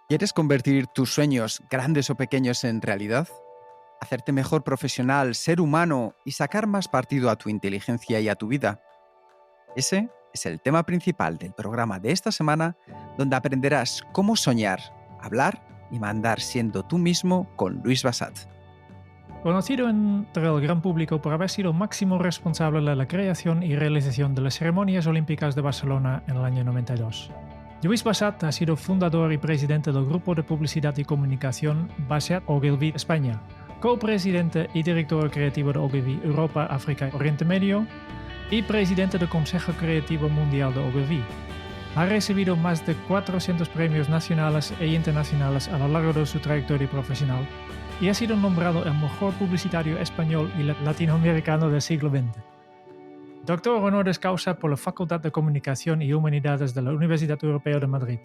¿Quieres convertir tus sueños, grandes o pequeños, en realidad? ¿Hacerte mejor profesional, ser humano y sacar más partido a tu inteligencia y a tu vida? Ese es el tema principal del programa de esta semana, donde aprenderás cómo soñar, hablar y mandar siendo tú mismo con Luis Bassat. Conocido entre el gran público por haber sido máximo responsable de la creación y realización de las ceremonias olímpicas de Barcelona en el año 92. Luis Bassat ha sido fundador y presidente del Grupo de Publicidad y Comunicación Bassat Ogilvy España, copresidente y director creativo de Ogilvy Europa, África y Oriente Medio y presidente del Consejo Creativo Mundial de Ogilvy. Ha recibido más de 400 premios nacionales e internacionales a lo largo de su trayectoria profesional y ha sido nombrado el mejor publicitario español y latinoamericano del siglo XX. Doctor honoris causa por la Facultad de Comunicación y Humanidades de la Universidad Europea de Madrid.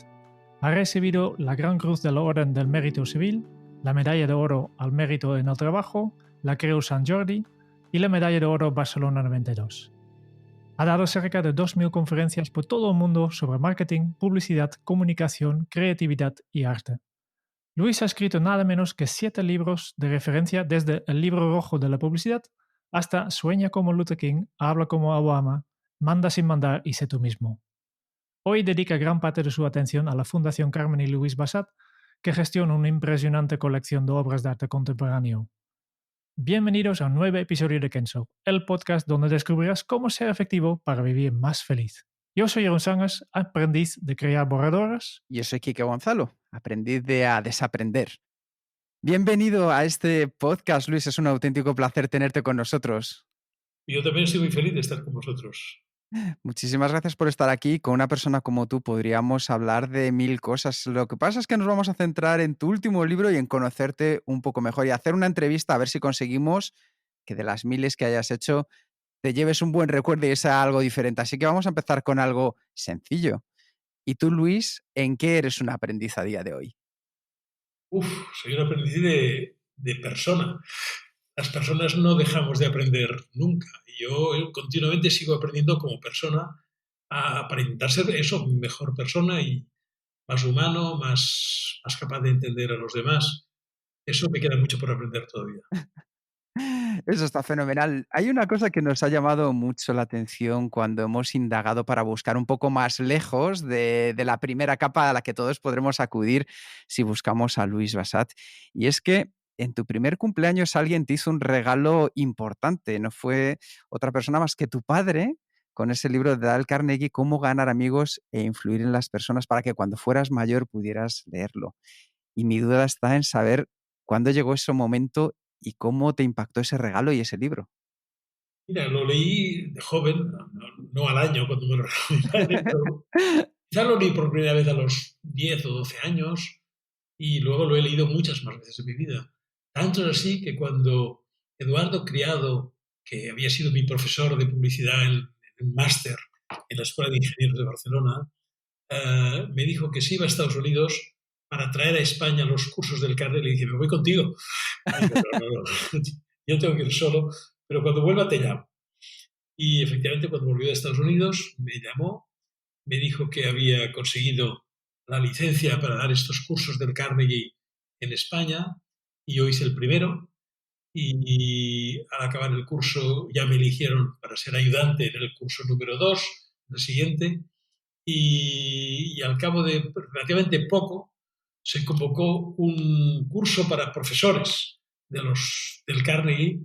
Ha recibido la Gran Cruz de la Orden del Mérito Civil, la Medalla de Oro al Mérito en el Trabajo, la Creu Sant Jordi y la Medalla de Oro Barcelona 92. Ha dado cerca de 2.000 conferencias por todo el mundo sobre marketing, publicidad, comunicación, creatividad y arte. Luis ha escrito nada menos que 7 libros de referencia, desde El libro rojo de la publicidad hasta Sueña como Luther King, Habla como Obama, Manda sin mandar y sé tú mismo. Hoy dedica gran parte de su atención a la Fundación Carmen y Luis Bassat, que gestiona una impresionante colección de obras de arte contemporáneo. Bienvenidos a un nuevo episodio de Kenso, el podcast donde descubrirás cómo ser efectivo para vivir más feliz. Yo soy Jeroen Sangers, aprendiz de crear borradores. Yo soy Quique Gonzalo, aprendiz a desaprender. Bienvenido a este podcast, Luis. Es un auténtico placer tenerte con nosotros. Yo también estoy muy feliz de estar con vosotros. Muchísimas gracias por estar aquí. Con una persona como tú podríamos hablar de 1000 cosas. Lo que pasa es que nos vamos a centrar en tu último libro y en conocerte un poco mejor y hacer una entrevista a ver si conseguimos que de las miles que hayas hecho te lleves un buen recuerdo y sea algo diferente. Así que vamos a empezar con algo sencillo. ¿Y tú, Luis, en qué eres un aprendiz a día de hoy? Soy un aprendiz de persona. Las personas no dejamos de aprender nunca. Yo continuamente sigo aprendiendo como persona para aparentar ser eso, mejor persona y más humano, más capaz de entender a los demás. Eso me queda mucho por aprender todavía. Eso está fenomenal. Hay una cosa que nos ha llamado mucho la atención cuando hemos indagado para buscar un poco más lejos de la primera capa a la que todos podremos acudir si buscamos a Luis Bassat. Y es que en tu primer cumpleaños alguien te hizo un regalo importante. No fue otra persona más que tu padre, con ese libro de Dale Carnegie, Cómo ganar amigos e influir en las personas, para que cuando fueras mayor pudieras leerlo. Y mi duda está en saber cuándo llegó ese momento y cómo te impactó ese regalo y ese libro. Mira, lo leí de joven, no al año cuando me lo regaló mi padre, pero quizá lo leí por primera vez a los 10 o 12 años y luego lo he leído muchas más veces en mi vida. Tanto es así que cuando Eduardo Criado, que había sido mi profesor de publicidad en un máster en la Escuela de Ingenieros de Barcelona, me dijo que si iba a Estados Unidos para traer a España los cursos del Carnegie, le dije, me voy contigo. Y dije, no, yo tengo que ir solo, pero cuando vuelva te llamo. Y efectivamente, cuando volvió de Estados Unidos, me llamó, me dijo que había conseguido la licencia para dar estos cursos del Carnegie en España y yo hice el primero y al acabar el curso ya me eligieron para ser ayudante en el curso número 2, el siguiente, y al cabo de relativamente poco se convocó un curso para profesores del Carnegie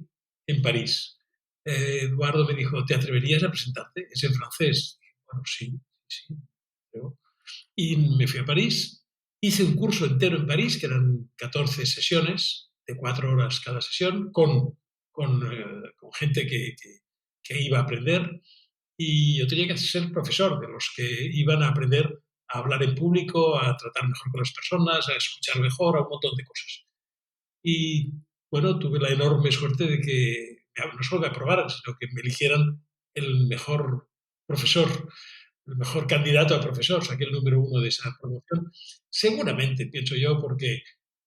en París. Eduardo me dijo, ¿te atreverías a presentarte? Es en francés. Bueno, sí. Pero... Y me fui a París, hice un curso entero en París, que eran 14 sesiones, de 4 horas cada sesión, con gente que iba a aprender. Y yo tenía que ser profesor de los que iban a aprender a hablar en público, a tratar mejor con las personas, a escuchar mejor, a un montón de cosas. Y bueno, tuve la enorme suerte de que no solo me aprobaran, sino que me eligieran el mejor profesor, el mejor candidato a profesor, saqué el número 1 de esa promoción. Seguramente, pienso yo, porque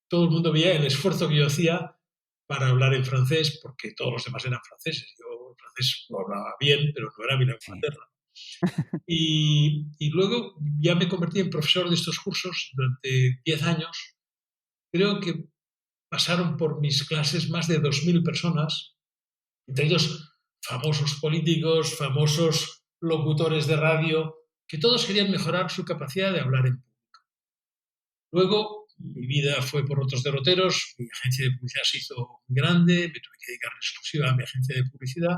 todo el mundo veía el esfuerzo que yo hacía para hablar en francés, porque todos los demás eran franceses. Yo el francés lo hablaba bien, pero no era mi lengua Sí. materna. Y luego ya me convertí en profesor de estos cursos durante 10 años. Creo que pasaron por mis clases más de 2.000 personas, entre ellos famosos políticos, famosos locutores de radio, que todos querían mejorar su capacidad de hablar en público. Luego, mi vida fue por otros derroteros, mi agencia de publicidad se hizo muy grande, me tuve que dedicar en exclusiva a mi agencia de publicidad,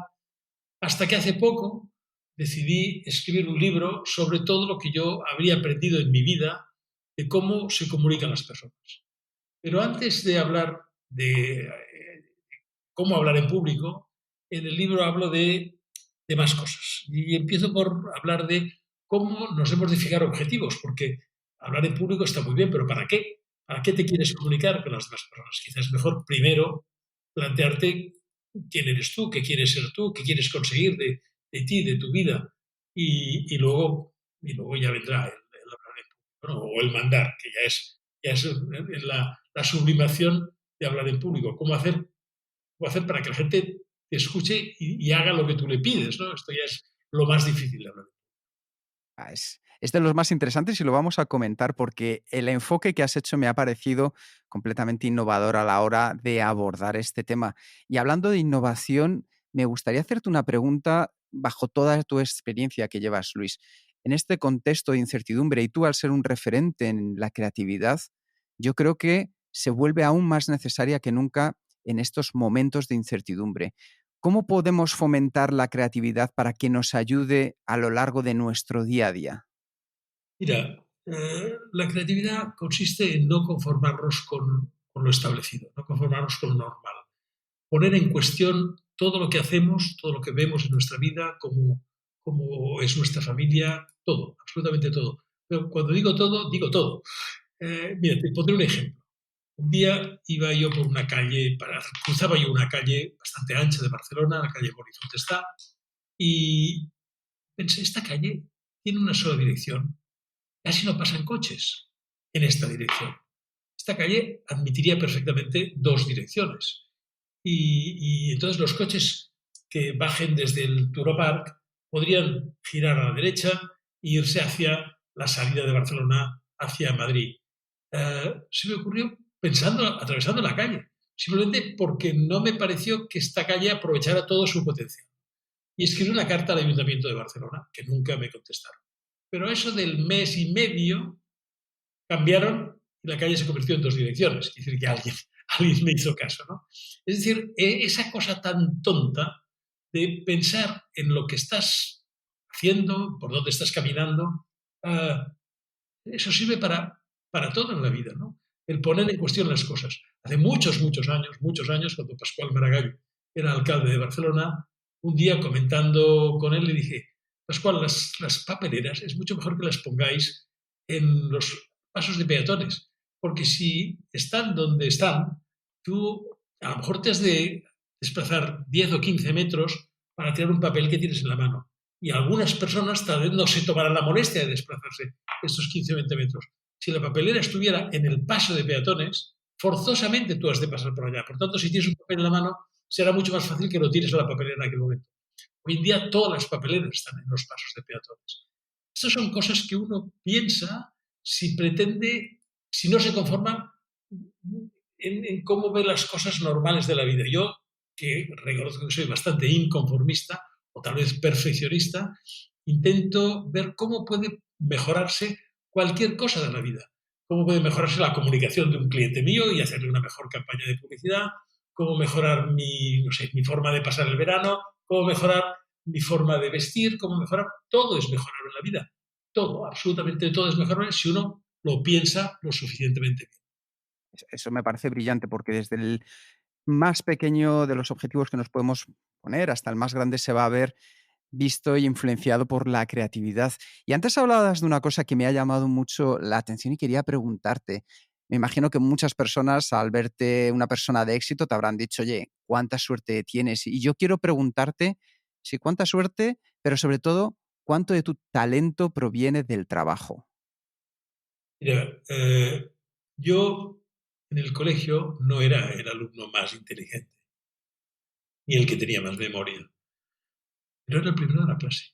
hasta que hace poco decidí escribir un libro sobre todo lo que yo habría aprendido en mi vida de cómo se comunican las personas. Pero antes de hablar de cómo hablar en público, en el libro hablo de más cosas. Y empiezo por hablar de cómo nos hemos de fijar objetivos, porque hablar en público está muy bien, pero ¿para qué? ¿Para qué te quieres comunicar con las demás personas? Quizás es mejor primero plantearte quién eres tú, qué quieres ser tú, qué quieres conseguir de ti, de tu vida. Y luego ya vendrá el hablar en público, ¿no? O el mandar, que ya es la sublimación de hablar en público. ¿Cómo hacer para que la gente te escuche y haga lo que tú le pides, ¿no? Esto ya es lo más difícil de hablar. Es de los más interesantes y lo vamos a comentar porque el enfoque que has hecho me ha parecido completamente innovador a la hora de abordar este tema. Y hablando de innovación, me gustaría hacerte una pregunta bajo toda tu experiencia que llevas, Luis. En este contexto de incertidumbre y tú al ser un referente en la creatividad, yo creo que se vuelve aún más necesaria que nunca en estos momentos de incertidumbre. ¿Cómo podemos fomentar la creatividad para que nos ayude a lo largo de nuestro día a día? Mira, la creatividad consiste en no conformarnos con lo establecido, no conformarnos con lo normal. Poner en cuestión todo lo que hacemos, todo lo que vemos en nuestra vida, cómo es nuestra familia, todo, absolutamente todo. Pero cuando digo todo, digo todo. Mira, te pondré un ejemplo. Un día iba yo por una calle, cruzaba yo una calle bastante ancha de Barcelona, la calle Horizonte está, y pensé, esta calle tiene una sola dirección. Casi no pasan coches en esta dirección. Esta calle admitiría perfectamente dos direcciones. Y entonces los coches que bajen desde el Turopark podrían girar a la derecha e irse hacia la salida de Barcelona hacia Madrid. Se me ocurrió atravesando la calle, simplemente porque no me pareció que esta calle aprovechara todo su potencial. Y escribí una carta al Ayuntamiento de Barcelona, que nunca me contestaron. Pero eso del mes y medio cambiaron y la calle se convirtió en dos direcciones. Es decir, que alguien me hizo caso, ¿no? Es decir, esa cosa tan tonta de pensar en lo que estás haciendo, por dónde estás caminando, eso sirve para todo en la vida, ¿no? El poner en cuestión las cosas. Hace muchos, muchos años, cuando Pascual Maragall era alcalde de Barcelona, un día comentando con él le dije, Pascual, las papeleras es mucho mejor que las pongáis en los pasos de peatones, porque si están donde están, tú a lo mejor te has de desplazar 10 o 15 metros para tirar un papel que tienes en la mano. Y algunas personas tal vez no se tomarán la molestia de desplazarse estos 15 o 20 metros. Si la papelera estuviera en el paso de peatones, forzosamente tú has de pasar por allá. Por tanto, si tienes un papel en la mano, será mucho más fácil que lo tires a la papelera en aquel momento. Hoy en día todas las papeleras están en los pasos de peatones. Estas son cosas que uno piensa si no se conforma en cómo ve las cosas normales de la vida. Yo, que reconozco que soy bastante inconformista o tal vez perfeccionista, intento ver cómo puede mejorarse cualquier cosa de la vida. Cómo puede mejorarse la comunicación de un cliente mío y hacerle una mejor campaña de publicidad, cómo mejorar mi forma de pasar el verano, cómo mejorar mi forma de vestir, cómo mejorar. Todo es mejorable en la vida. Todo, absolutamente todo es mejorable si uno lo piensa lo suficientemente bien. Eso me parece brillante porque desde el más pequeño de los objetivos que nos podemos poner hasta el más grande se va a ver visto y influenciado por la creatividad. Y antes hablabas de una cosa que me ha llamado mucho la atención y quería preguntarte. Me imagino que muchas personas al verte una persona de éxito te habrán dicho, oye, cuánta suerte tienes. Y yo quiero preguntarte si cuánta suerte, pero sobre todo, cuánto de tu talento proviene del trabajo. Mira, yo en el colegio no era el alumno más inteligente, ni el que tenía más memoria, pero era el primero de la clase.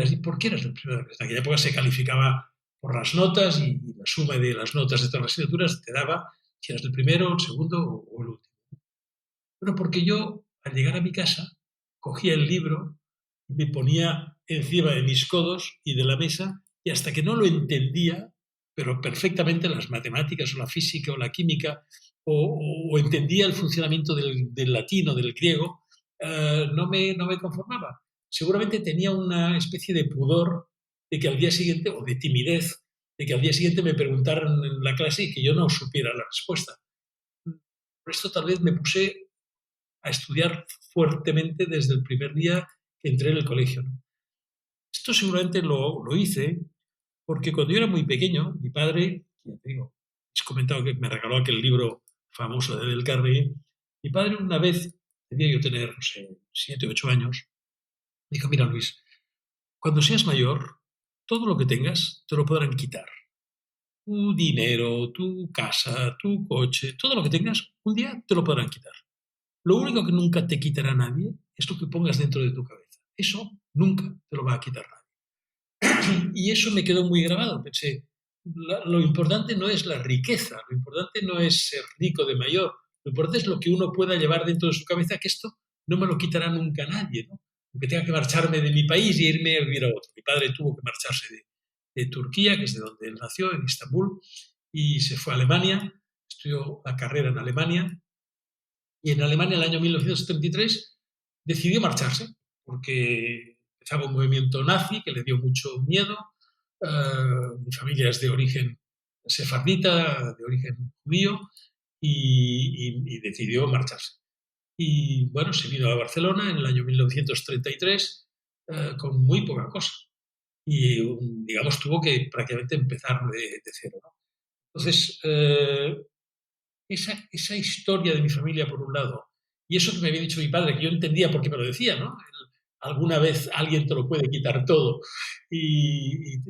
Y ¿por qué eras el primero? En aquella época se calificaba por las notas y la suma de las notas de todas las asignaturas te daba si eras el primero, el segundo o el último. Bueno, porque yo, al llegar a mi casa, cogía el libro, me ponía encima de mis codos y de la mesa, y hasta que no lo entendía, pero perfectamente las matemáticas o la física o la química, o entendía el funcionamiento del latino, del griego, no me conformaba. Seguramente tenía una especie de pudor de que al día siguiente, o de timidez, de que al día siguiente me preguntaran en la clase y que yo no supiera la respuesta. Por esto tal vez me puse a estudiar fuertemente desde el primer día que entré en el colegio, ¿no? Esto seguramente lo hice porque cuando yo era muy pequeño, mi padre, ya te digo, has comentado que me regaló aquel libro famoso de Del Carré, mi padre una vez, debía yo tener, no sé, 7, 8 años, me dijo, mira Luis, cuando seas mayor, todo lo que tengas te lo podrán quitar. Tu dinero, tu casa, tu coche, todo lo que tengas, un día te lo podrán quitar. Lo único que nunca te quitará nadie es lo que pongas dentro de tu cabeza. Eso nunca te lo va a quitar nadie. Y eso me quedó muy grabado. Pensé, lo importante no es la riqueza, lo importante no es ser rico de mayor, lo importante es lo que uno pueda llevar dentro de su cabeza, que esto no me lo quitará nunca nadie, ¿no? Aunque tenga que marcharme de mi país y irme a vivir a otro. Mi padre tuvo que marcharse de Turquía, que es de donde él nació, en Estambul, y se fue a Alemania, estudió la carrera en Alemania, y en Alemania, en el año 1973, decidió marcharse, porque empezaba un movimiento nazi que le dio mucho miedo. Mi familia es de origen sefardita, de origen judío, y decidió marcharse. Y bueno, se vino a Barcelona en el año 1933 con muy poca cosa. Y, digamos, tuvo que prácticamente empezar de cero, ¿no? Entonces, esa historia de mi familia, por un lado, y eso que me había dicho mi padre, que yo entendía por qué me lo decía, ¿no? Alguna vez alguien te lo puede quitar todo y en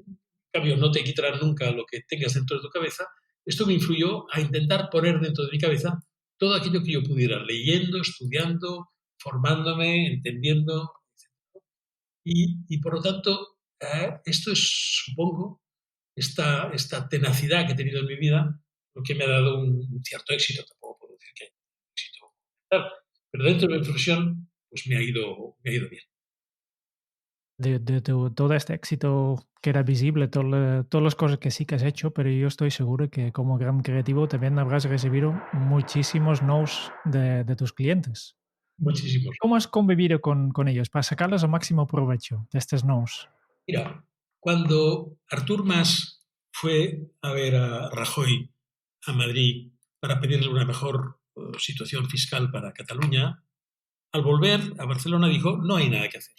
cambio no te quitarán nunca lo que tengas dentro de tu cabeza. Esto me influyó a intentar poner dentro de mi cabeza todo aquello que yo pudiera, leyendo, estudiando, formándome, entendiendo. Y por lo tanto, esto es, supongo, esta tenacidad que he tenido en mi vida, lo que me ha dado un cierto éxito. Tampoco puedo decir que hay éxito tal, pero dentro de mi profesión, pues me ha ido bien. Todo este éxito que era visible, todas las cosas que sí que has hecho, pero yo estoy seguro que como gran creativo también habrás recibido muchísimos no's de tus clientes. Muchísimos. ¿Cómo has convivido con ellos para sacarles al máximo provecho de estos no's? Mira, cuando Artur Mas fue a ver a Rajoy a Madrid para pedirle una mejor situación fiscal para Cataluña, al volver a Barcelona dijo, no hay nada que hacer.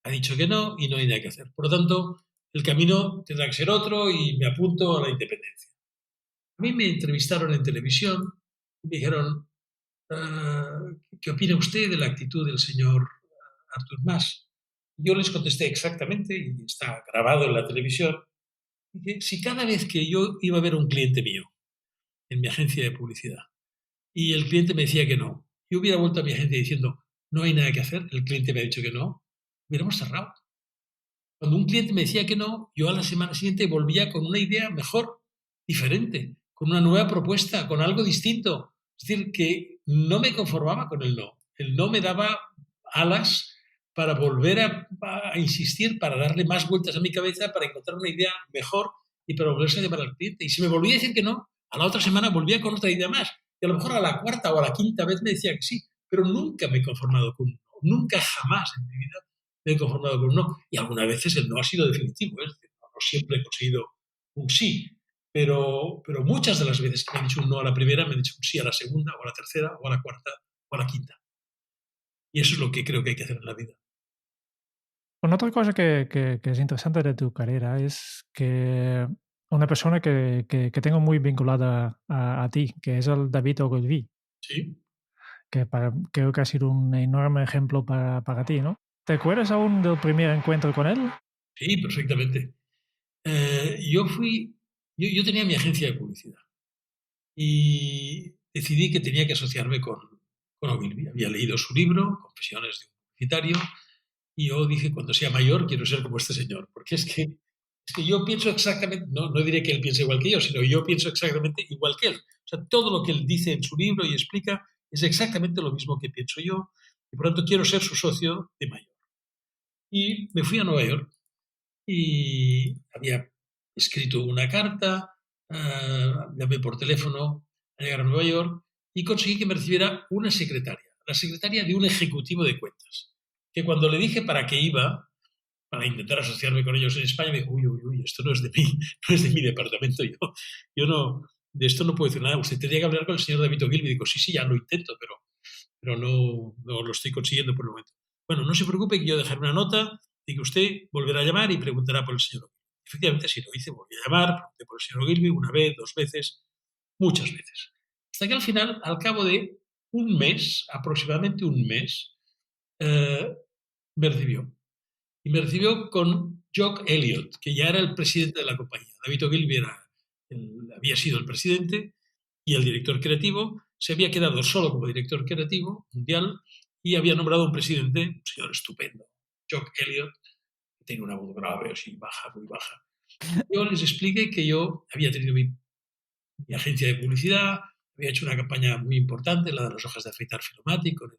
Ha dicho que no y no hay nada que hacer. Por lo tanto, el camino tendrá que ser otro y me apunto a la independencia. A mí me entrevistaron en televisión y me dijeron, ¿qué opina usted de la actitud del señor Artur Mas? Yo les contesté exactamente, y está grabado en la televisión, que si cada vez que yo iba a ver un cliente mío en mi agencia de publicidad y el cliente me decía que no, yo hubiera vuelto a mi agencia diciendo, no hay nada que hacer, el cliente me ha dicho que no, hubiéramos cerrado. Cuando un cliente me decía que no, yo a la semana siguiente volvía con una idea mejor, diferente, con una nueva propuesta, con algo distinto. Es decir, que no me conformaba con el no. El no me daba alas para volver a insistir, para darle más vueltas a mi cabeza, para encontrar una idea mejor y para volverse a llamar al cliente. Y si me volvía a decir que no, a la otra semana volvía con otra idea más. Y a lo mejor a la cuarta o a la quinta vez me decía que sí, pero nunca me he conformado con un no. Nunca jamás en mi vida me he conformado con un no. Y algunas veces el no ha sido definitivo, es decir, no siempre he conseguido un sí, pero muchas de las veces que me han dicho un no a la primera, me han dicho un sí a la segunda, o a la tercera, o a la cuarta, o a la quinta. Y eso es lo que creo que hay que hacer en la vida. Bueno, otra cosa que es interesante de tu carrera es que una persona que tengo muy vinculada a ti, que es el David Ogilvy, Sí, que creo que ha sido un enorme ejemplo para ti, ¿no? ¿Te acuerdas aún del primer encuentro con él? sí, perfectamente. Yo tenía mi agencia de publicidad y decidí que tenía que asociarme con Ogilvy. Había leído su libro, Confesiones de un publicitario, Y yo dije, cuando sea mayor quiero ser como este señor, porque es que yo pienso exactamente, no diré que él piense igual que yo, sino yo pienso exactamente igual que él. O sea, todo lo que él dice en su libro y explica es exactamente lo mismo que pienso yo, y por lo tanto quiero ser su socio de mayor. Y me fui a Nueva York y había escrito una carta, llamé por teléfono a llegar a Nueva York y conseguí que me recibiera una secretaria, la secretaria de un ejecutivo de cuentas, que cuando le dije para qué iba, para intentar asociarme con ellos en España, me dijo, uy, esto no es de mí, no es de mi departamento, yo no, de esto no puedo decir nada, usted tendría que hablar con el señor David Ogilvy. Y digo, sí, ya lo intento, pero no lo estoy consiguiendo por el momento. Bueno, no se preocupe que yo dejaré una nota y que usted volverá a llamar y preguntará por el señor Ogilvy. Efectivamente, así lo hice, volví a llamar, pregunté por el señor Ogilvy una vez, dos veces, muchas veces. Hasta que al final, al cabo de un mes, aproximadamente un mes, me recibió. Y me recibió con Jock Elliott, que ya era el presidente de la compañía. David Ogilvy había sido el presidente y el director creativo. Se había quedado solo como director creativo mundial y había nombrado un presidente, un señor estupendo, Jock Elliott, que tiene una voz grave, así baja, muy baja. Yo les expliqué que yo había tenido mi agencia de publicidad, había hecho una campaña muy importante, la de las hojas de afeitar Filomatic, con el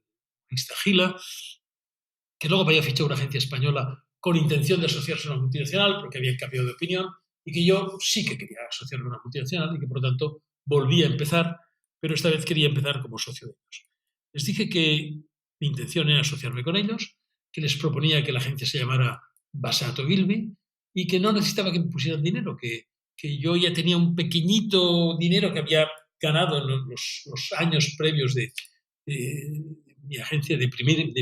artista Gila, que luego había fichado una agencia española con intención de asociarse a una multinacional porque habían cambiado de opinión y que yo sí que quería asociarme a una multinacional y que por lo tanto volví a empezar, pero esta vez quería empezar como socio de ellos. Les dije que mi intención era asociarme con ellos, que les proponía que la agencia se llamara Bassat Ogilvy y que no necesitaba que me pusieran dinero, que yo ya tenía un pequeñito dinero que había ganado en los años previos de mi agencia de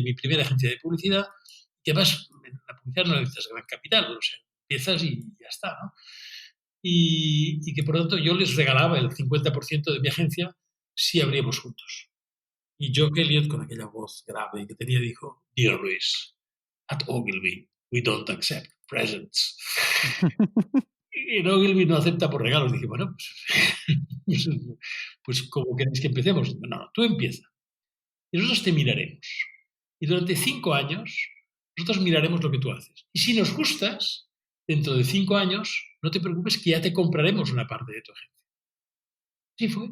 mi primera agencia de publicidad, que además en la publicidad no necesitas gran capital, o sea, empiezas y ya está, ¿no? Y que por lo tanto yo les regalaba el 50% de mi agencia si abríamos juntos. Y Jock Elliott, con aquella voz grave que tenía, dijo, Dear Luis, at Ogilvy we don't accept presents. Y Ogilvy no acepta por regalos. Dije, bueno, pues ¿cómo queréis que empecemos? No, tú empieza. Y nosotros te miraremos. Y durante 5 años, nosotros miraremos lo que tú haces. Y si nos gustas, dentro de 5 años, no te preocupes que ya te compraremos una parte de tu agencia. Así fue.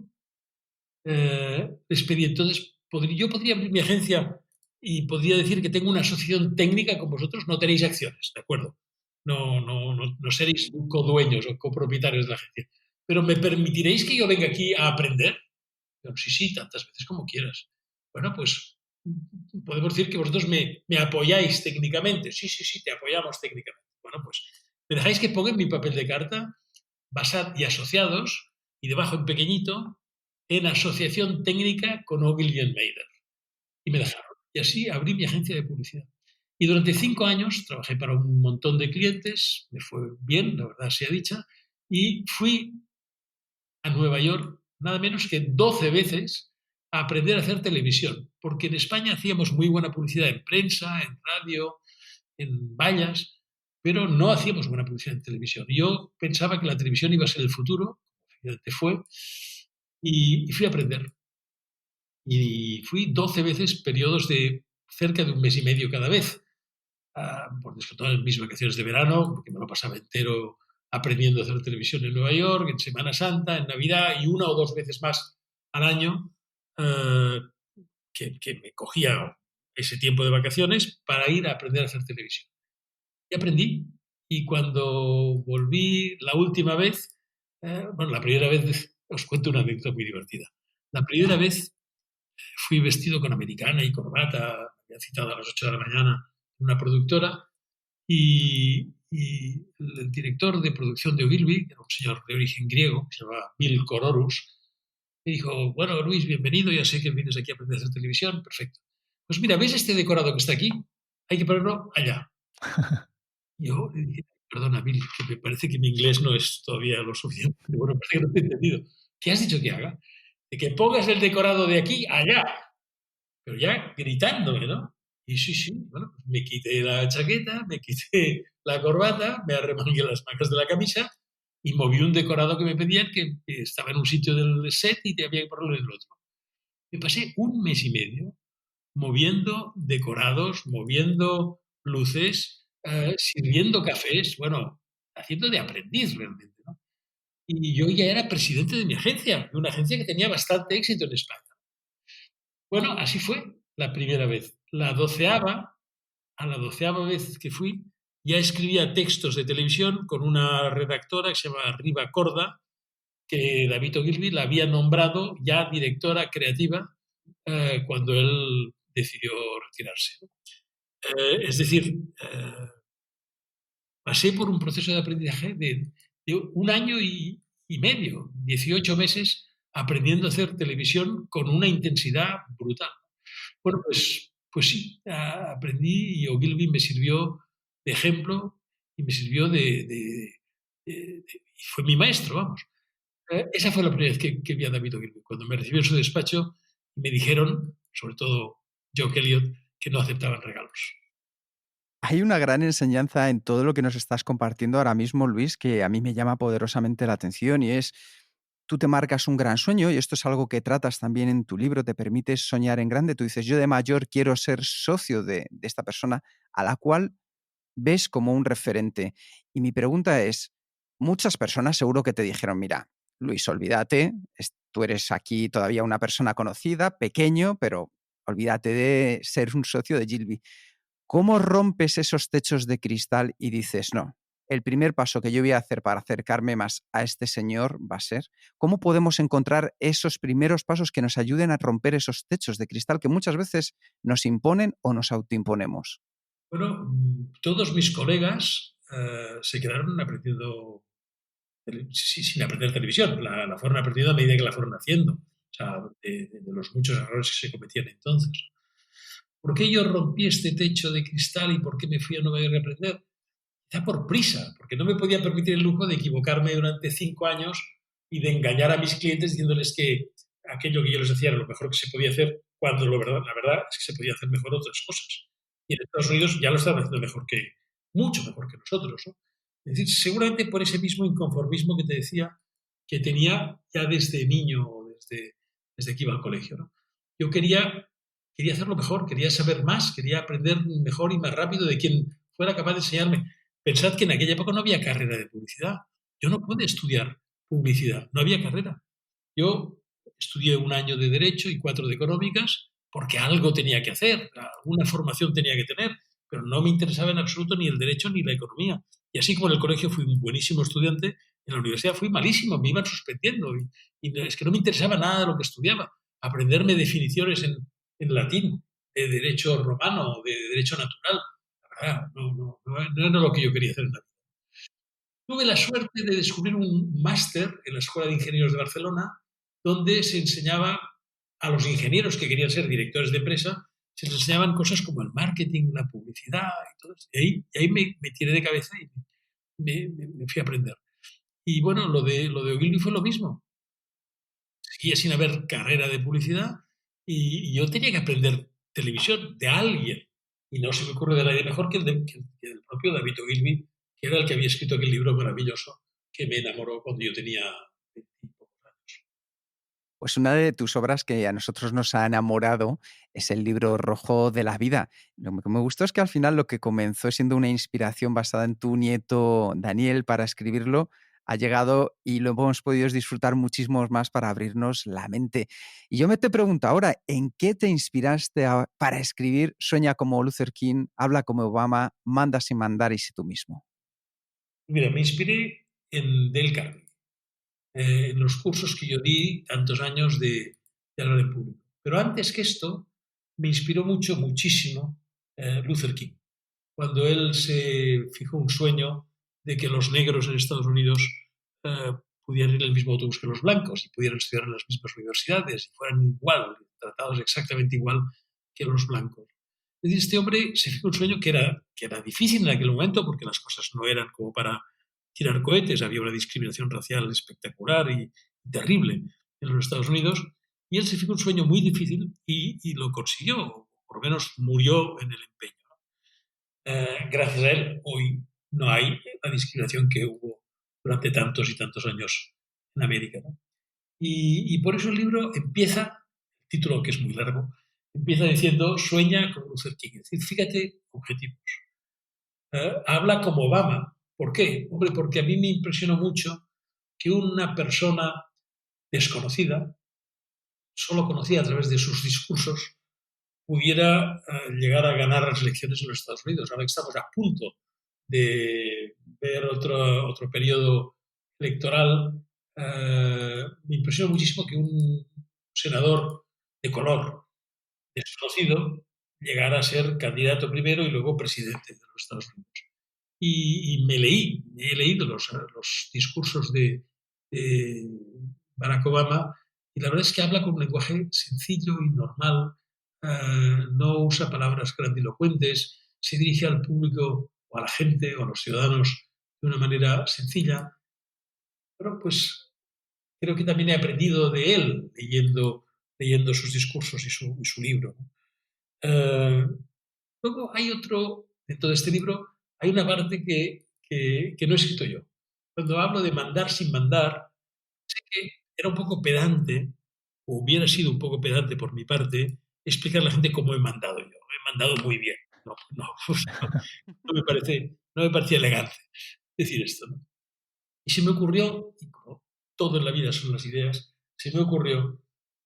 Les pedí entonces, yo podría abrir mi agencia y podría decir que tengo una asociación técnica con vosotros, no tenéis acciones, ¿de acuerdo? No seréis codueños o copropietarios de la agencia. Pero ¿me permitiréis que yo venga aquí a aprender? Yo, sí, tantas veces como quieras. Bueno, pues podemos decir que vosotros me apoyáis técnicamente. Sí, te apoyamos técnicamente. Bueno, pues me dejáis que ponga en mi papel de carta Bassat y asociados y debajo en pequeñito en asociación técnica con Ogilvy Mather. Y me dejaron. Y así abrí mi agencia de publicidad. Y durante 5 años trabajé para un montón de clientes, me fue bien, la verdad sea dicha, y fui a Nueva York nada menos que 12 veces a aprender a hacer televisión, porque en España hacíamos muy buena publicidad en prensa, en radio, en vallas, pero no hacíamos buena publicidad en televisión. Yo pensaba que la televisión iba a ser el futuro, finalmente fue, y fui a aprender. Y fui 12 veces, periodos de cerca de un mes y medio cada vez, por disfrutar en mis vacaciones de verano, porque me lo pasaba entero aprendiendo a hacer televisión en Nueva York, en Semana Santa, en Navidad y 1 o 2 veces más al año que me cogía ese tiempo de vacaciones para ir a aprender a hacer televisión. Y aprendí. Y cuando volví la última vez, la primera vez, os cuento una anécdota muy divertida. La primera vez fui vestido con americana y corbata, me había citado a las 8 de la mañana una productora y el director de producción de Ogilvy, que era un señor de origen griego, que se llamaba Bill Kororus, me dijo, bueno, Luis, bienvenido, ya sé que vienes aquí a aprender a hacer televisión, perfecto. Pues mira, ¿ves este decorado que está aquí? Hay que ponerlo allá. Yo le dije, perdona, Bill, que me parece que mi inglés no es todavía lo suficiente. Bueno, parece que no te he entendido. ¿Qué has dicho que haga? De que pongas el decorado de aquí allá. Pero ya gritándome, ¿no? Y sí, bueno, pues me quité la chaqueta, me quité la corbata, me arremangué las mangas de la camisa y moví un decorado que me pedían que estaba en un sitio del set y te había que ponerlo en el otro. Me pasé un mes y medio moviendo decorados, moviendo luces, sirviendo cafés, bueno, haciendo de aprendiz realmente, ¿no? Y yo ya era presidente de mi agencia, de una agencia que tenía bastante éxito en España. Bueno, así fue la primera vez. A la 12ª vez que fui, ya escribía textos de televisión con una redactora que se llama Riva Corda, que David Ogilvy la había nombrado ya directora creativa cuando él decidió retirarse. Es decir, pasé por un proceso de aprendizaje de un año y medio, 18 meses, aprendiendo a hacer televisión con una intensidad brutal. Bueno, pues sí, aprendí y Ogilvy me sirvió de ejemplo y me sirvió fue mi maestro, vamos. Esa fue la primera vez que vi a David Ogilvy, cuando me recibió en su despacho y me dijeron, sobre todo Joe Elliott, que no aceptaban regalos. Hay una gran enseñanza en todo lo que nos estás compartiendo ahora mismo, Luis, que a mí me llama poderosamente la atención y es, tú te marcas un gran sueño y esto es algo que tratas también en tu libro, te permites soñar en grande. Tú dices, yo de mayor quiero ser socio de esta persona a la cual ves como un referente. Y mi pregunta es, muchas personas seguro que te dijeron, mira, Luis, olvídate, tú eres aquí todavía una persona conocida, pequeño, pero olvídate de ser un socio de Gilby. ¿Cómo rompes esos techos de cristal y dices, no, el primer paso que yo voy a hacer para acercarme más a este señor va a ser? ¿Cómo podemos encontrar esos primeros pasos que nos ayuden a romper esos techos de cristal que muchas veces nos imponen o nos autoimponemos? Bueno, todos mis colegas se quedaron aprendiendo, sin aprender televisión. La fueron aprendiendo a medida que la fueron haciendo. O sea, de los muchos errores que se cometían entonces. ¿Por qué yo rompí este techo de cristal y por qué me fui a Nueva York a aprender? Quizá por prisa, porque no me podía permitir el lujo de equivocarme durante 5 años y de engañar a mis clientes diciéndoles que aquello que yo les decía era lo mejor que se podía hacer, cuando la verdad es que se podía hacer mejor otras cosas. Y en Estados Unidos ya lo estaban haciendo mucho mejor que nosotros, ¿no? Es decir, seguramente por ese mismo inconformismo que te decía que tenía ya desde niño, desde que iba al colegio, ¿no? Yo quería hacerlo mejor, quería saber más, quería aprender mejor y más rápido de quien fuera capaz de enseñarme. Pensad que en aquella época no había carrera de publicidad. Yo no pude estudiar publicidad, no había carrera. Yo estudié un año de Derecho y 4 de Económicas porque algo tenía que hacer, alguna formación tenía que tener, pero no me interesaba en absoluto ni el Derecho ni la Economía. Y así como en el colegio fui un buenísimo estudiante, en la universidad fui malísimo, me iban suspendiendo y es que no me interesaba nada de lo que estudiaba. Aprenderme definiciones en latín, de Derecho romano, de Derecho natural, no era lo que yo quería hacer en la vida. Tuve la suerte de descubrir un máster en la Escuela de Ingenieros de Barcelona, donde se enseñaba a los ingenieros que querían ser directores de empresa, se les enseñaban cosas como el marketing, la publicidad y todo eso. Y ahí me tiré de cabeza y me fui a aprender. Y bueno, lo de Ogilvy fue lo mismo. Seguía sin haber carrera de publicidad y yo tenía que aprender televisión de alguien. Y no se me ocurre de nadie mejor que el propio David Ogilvy, que era el que había escrito aquel libro maravilloso que me enamoró cuando yo tenía 20 y pocos años. Pues una de tus obras que a nosotros nos ha enamorado es el libro rojo de la vida. Lo que me gustó es que al final lo que comenzó siendo una inspiración basada en tu nieto Daniel para escribirlo ha llegado y lo hemos podido disfrutar muchísimos más para abrirnos la mente. Y yo me te pregunto ahora, ¿en qué te inspiraste para escribir Sueña como Luther King, Habla como Obama, Manda sin mandar y sé tú mismo? Mira, me inspiré en Dale Carnegie, en los cursos que yo di tantos años de hablar en público. Pero antes que esto, me inspiró muchísimo Luther King, cuando él se fijó un sueño de que los negros en Estados Unidos eh, pudieran ir en el mismo autobús que los blancos y pudieran estudiar en las mismas universidades y fueran igual, tratados exactamente igual que los blancos. Es decir, este hombre se fijó un sueño que era difícil en aquel momento porque las cosas no eran como para tirar cohetes, había una discriminación racial espectacular y terrible en los Estados Unidos, y él se fijó un sueño muy difícil y lo consiguió, por lo menos murió en el empeño. Gracias a él, hoy no hay la discriminación que hubo durante tantos y tantos años en América, ¿no? Y por eso el libro empieza, el título que es muy largo, empieza diciendo sueña como Luther King. Es decir, fíjate, objetivos. habla como Obama. ¿Por qué? Hombre, porque a mí me impresionó mucho que una persona desconocida, solo conocida a través de sus discursos, pudiera llegar a ganar las elecciones en los Estados Unidos. Ahora que estamos a punto de ver otro periodo electoral, me impresionó muchísimo que un senador de color desconocido llegara a ser candidato primero y luego presidente de los Estados Unidos. Y he leído los discursos de Barack Obama y la verdad es que habla con un lenguaje sencillo y normal, no usa palabras grandilocuentes, se dirige al público o a la gente o a los ciudadanos de una manera sencilla. Pero pues creo que también he aprendido de él leyendo sus discursos y su libro, ¿no? Luego hay dentro de este libro, hay una parte que no he escrito yo. Cuando hablo de mandar sin mandar, sé que era un poco pedante, o hubiera sido un poco pedante por mi parte, explicar a la gente cómo he mandado yo. He mandado muy bien. No, no, pues no me parecía elegante decir esto, ¿no? Y se me ocurrió, y como todo en la vida son las ideas, se me ocurrió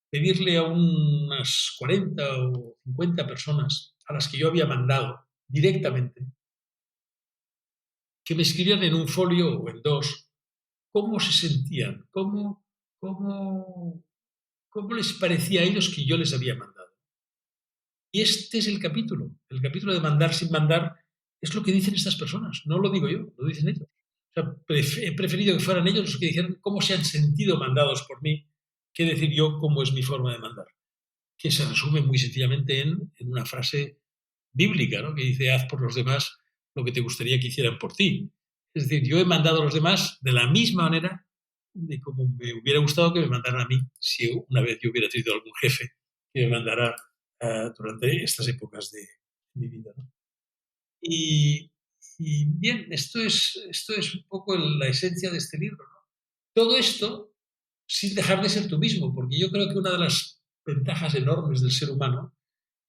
pedirle a unas 40 o 50 personas a las que yo había mandado directamente que me escribieran en un folio o en dos cómo se sentían, cómo, cómo les parecía a ellos que yo les había mandado. Y este es el capítulo de mandar sin mandar es lo que dicen estas personas, no lo digo yo, lo dicen ellos. O sea, he preferido que fueran ellos los que dijeran cómo se han sentido mandados por mí que decir yo cómo es mi forma de mandar, que se resume muy sencillamente en una frase bíblica, ¿no? Que dice, haz por los demás lo que te gustaría que hicieran por ti. Es decir, yo he mandado a los demás de la misma manera de como me hubiera gustado que me mandaran a mí si una vez yo hubiera tenido algún jefe que me mandara durante estas épocas de mi vida, ¿no? Y, y, bien, esto es un poco la esencia de este libro, ¿no? Todo esto sin dejar de ser tú mismo, porque yo creo que una de las ventajas enormes del ser humano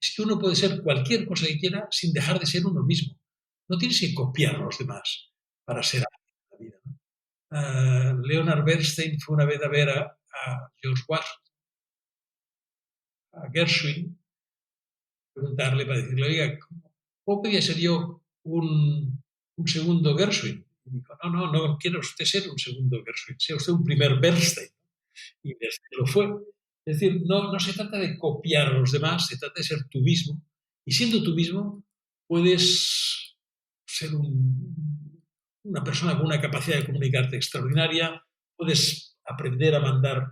es que uno puede ser cualquier cosa que quiera sin dejar de ser uno mismo. No tienes que copiar a los demás para ser alguien en la vida, ¿no? Leonard Bernstein fue una vez a ver a George Washington, a Gershwin, preguntarle para decirle, oiga, ¿cómo podía ser yo un segundo Gershwin? Y dijo, no quiero usted ser un segundo Gershwin, sea usted un primer Bernstein. Y Bernstein lo fue. Es decir, no se trata de copiar a los demás, se trata de ser tú mismo. Y siendo tú mismo, puedes ser una persona con una capacidad de comunicarte extraordinaria, puedes aprender a mandar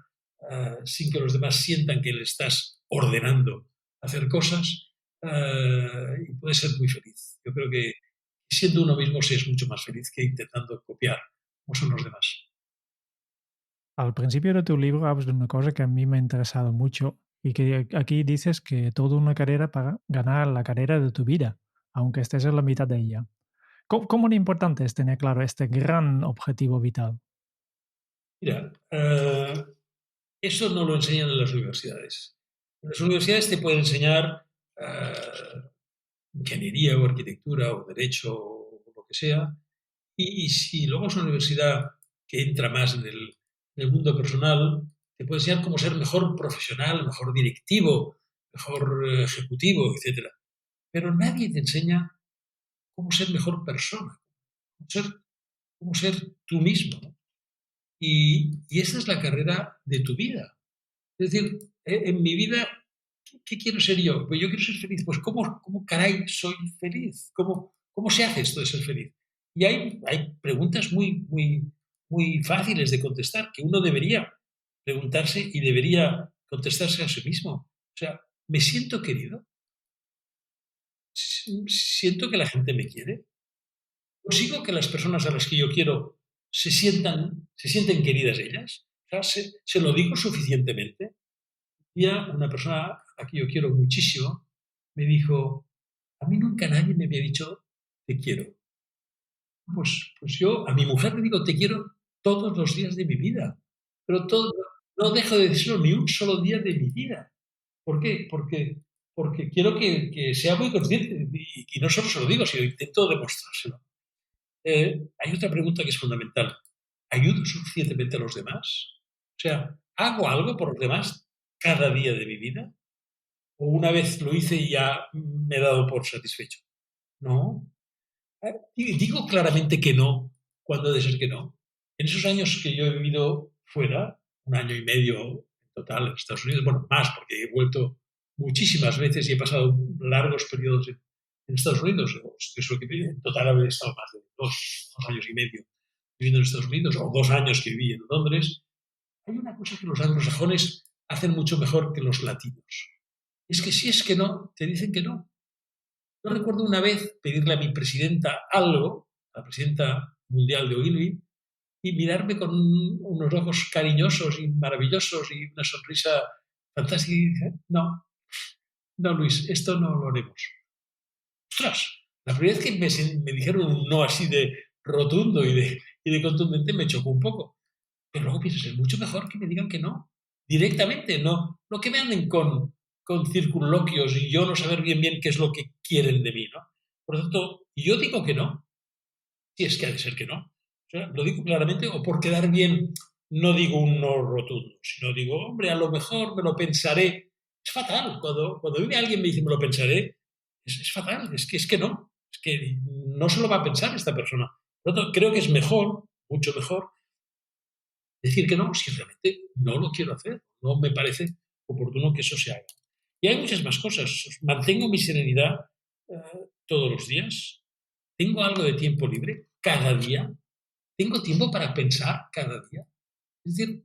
sin que los demás sientan que le estás ordenando hacer cosas y puedes ser muy feliz. Yo creo que siendo uno mismo se es mucho más feliz que intentando copiar como son los demás. Al principio de tu libro hablas de una cosa que a mí me ha interesado mucho y que aquí dices que toda una carrera para ganar la carrera de tu vida, aunque estés en la mitad de ella. ¿Cómo de importante es tener claro este gran objetivo vital? Mira, eso no lo enseñan en las universidades. En las universidades te pueden enseñar ingeniería o arquitectura o derecho o lo que sea. Y si luego es una universidad que entra más en el mundo personal, te puede enseñar cómo ser mejor profesional, mejor directivo, mejor ejecutivo, etcétera. Pero nadie te enseña cómo ser mejor persona, cómo ser tú mismo, ¿no? Y esa es la carrera de tu vida. Es decir, en mi vida, ¿qué quiero ser yo? Pues yo quiero ser feliz. Pues ¿cómo caray soy feliz? ¿Cómo se hace esto de ser feliz? Y hay preguntas muy fáciles de contestar que uno debería preguntarse y debería contestarse a sí mismo. O sea, ¿me siento querido? ¿Siento que la gente me quiere? ¿Consigo que las personas a las que yo quiero se sienten queridas ellas? O sea, ¿se lo digo suficientemente? Día una persona a la que yo quiero muchísimo me dijo, a mí nunca nadie me había dicho te quiero. Pues yo a mi mujer le digo te quiero todos los días de mi vida, pero no dejo de decirlo ni un solo día de mi vida. ¿Por qué? porque quiero que sea muy consciente y no solo se lo digo, sino intento demostrárselo. Hay otra pregunta que es fundamental. ¿Ayudo suficientemente a los demás? O sea, ¿hago algo por los demás cada día de mi vida? ¿O una vez lo hice y ya me he dado por satisfecho? No. Digo claramente que no, cuando debe ser que no. En esos años que yo he vivido fuera, 1 año y medio en total en Estados Unidos, bueno, más, porque he vuelto muchísimas veces y he pasado largos periodos en Estados Unidos. Eso que en total he estado más de 2 años y medio viviendo en Estados Unidos, o 2 años que viví en Londres. Hay una cosa que los anglosajones hacen mucho mejor que los latinos. Es que si es que no, te dicen que no. Yo recuerdo una vez pedirle a mi presidenta algo, la presidenta mundial de Ogilvy, y mirarme con unos ojos cariñosos y maravillosos y una sonrisa fantástica y dije, no, no, Luis, esto no lo haremos. Ostras, la primera vez que me dijeron un no así de rotundo y de contundente me chocó un poco. Pero luego piensas, es mucho mejor que me digan que no, directamente, no que me anden con circunloquios y yo no saber bien qué es lo que quieren de mí, ¿no? Por lo tanto, yo digo que no, si es que ha de ser que no. O sea, lo digo claramente, o por quedar bien no digo un no rotundo, sino digo, hombre, a lo mejor me lo pensaré. Es fatal, cuando viene alguien y me dice me lo pensaré, es fatal, es que no, es que no se lo va a pensar esta persona. Por lo tanto, creo que es mejor, mucho mejor, decir que no si realmente no lo quiero hacer, no me parece oportuno que eso se haga. Y hay muchas más cosas. Mantengo mi serenidad todos los días. Tengo algo de tiempo libre cada día. Tengo tiempo para pensar cada día. Es decir,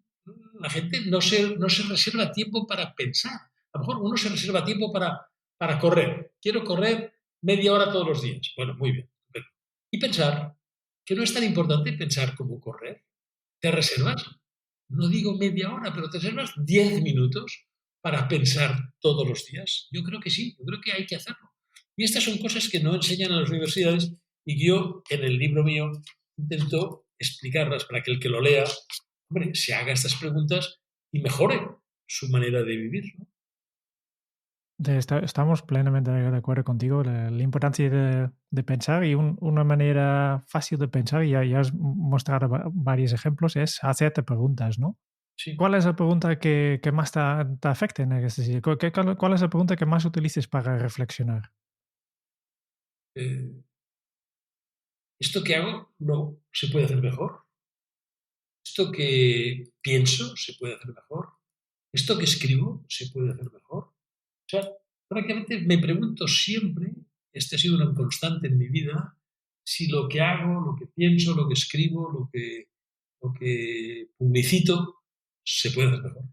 la gente no se reserva tiempo para pensar. A lo mejor uno se reserva tiempo para correr. Quiero correr media hora todos los días. Bueno, muy bien. Y pensar, que no es tan importante pensar como correr. ¿Te reservas? No digo media hora, pero te reservas 10 minutos para pensar todos los días. Yo creo que sí, yo creo que hay que hacerlo. Y estas son cosas que no enseñan en las universidades y que yo en el libro mío intento explicarlas para que el que lo lea, hombre, se haga estas preguntas y mejore su manera de vivir, ¿no? Estamos plenamente de acuerdo contigo. La importancia de pensar y una manera fácil de pensar, y ya has mostrado varios ejemplos, es hacerte preguntas, ¿no? Sí. ¿Cuál es la pregunta que más te afecta en este sentido? ¿Cuál es la pregunta que más utilices para reflexionar? Eh, ¿Esto que hago no se puede hacer mejor? ¿Esto que pienso se puede hacer mejor? ¿Esto que escribo se puede hacer mejor? O sea, prácticamente me pregunto siempre, este ha sido una constante en mi vida, si lo que hago, lo que pienso, lo que escribo, lo que publicito, se puede hacer mejor.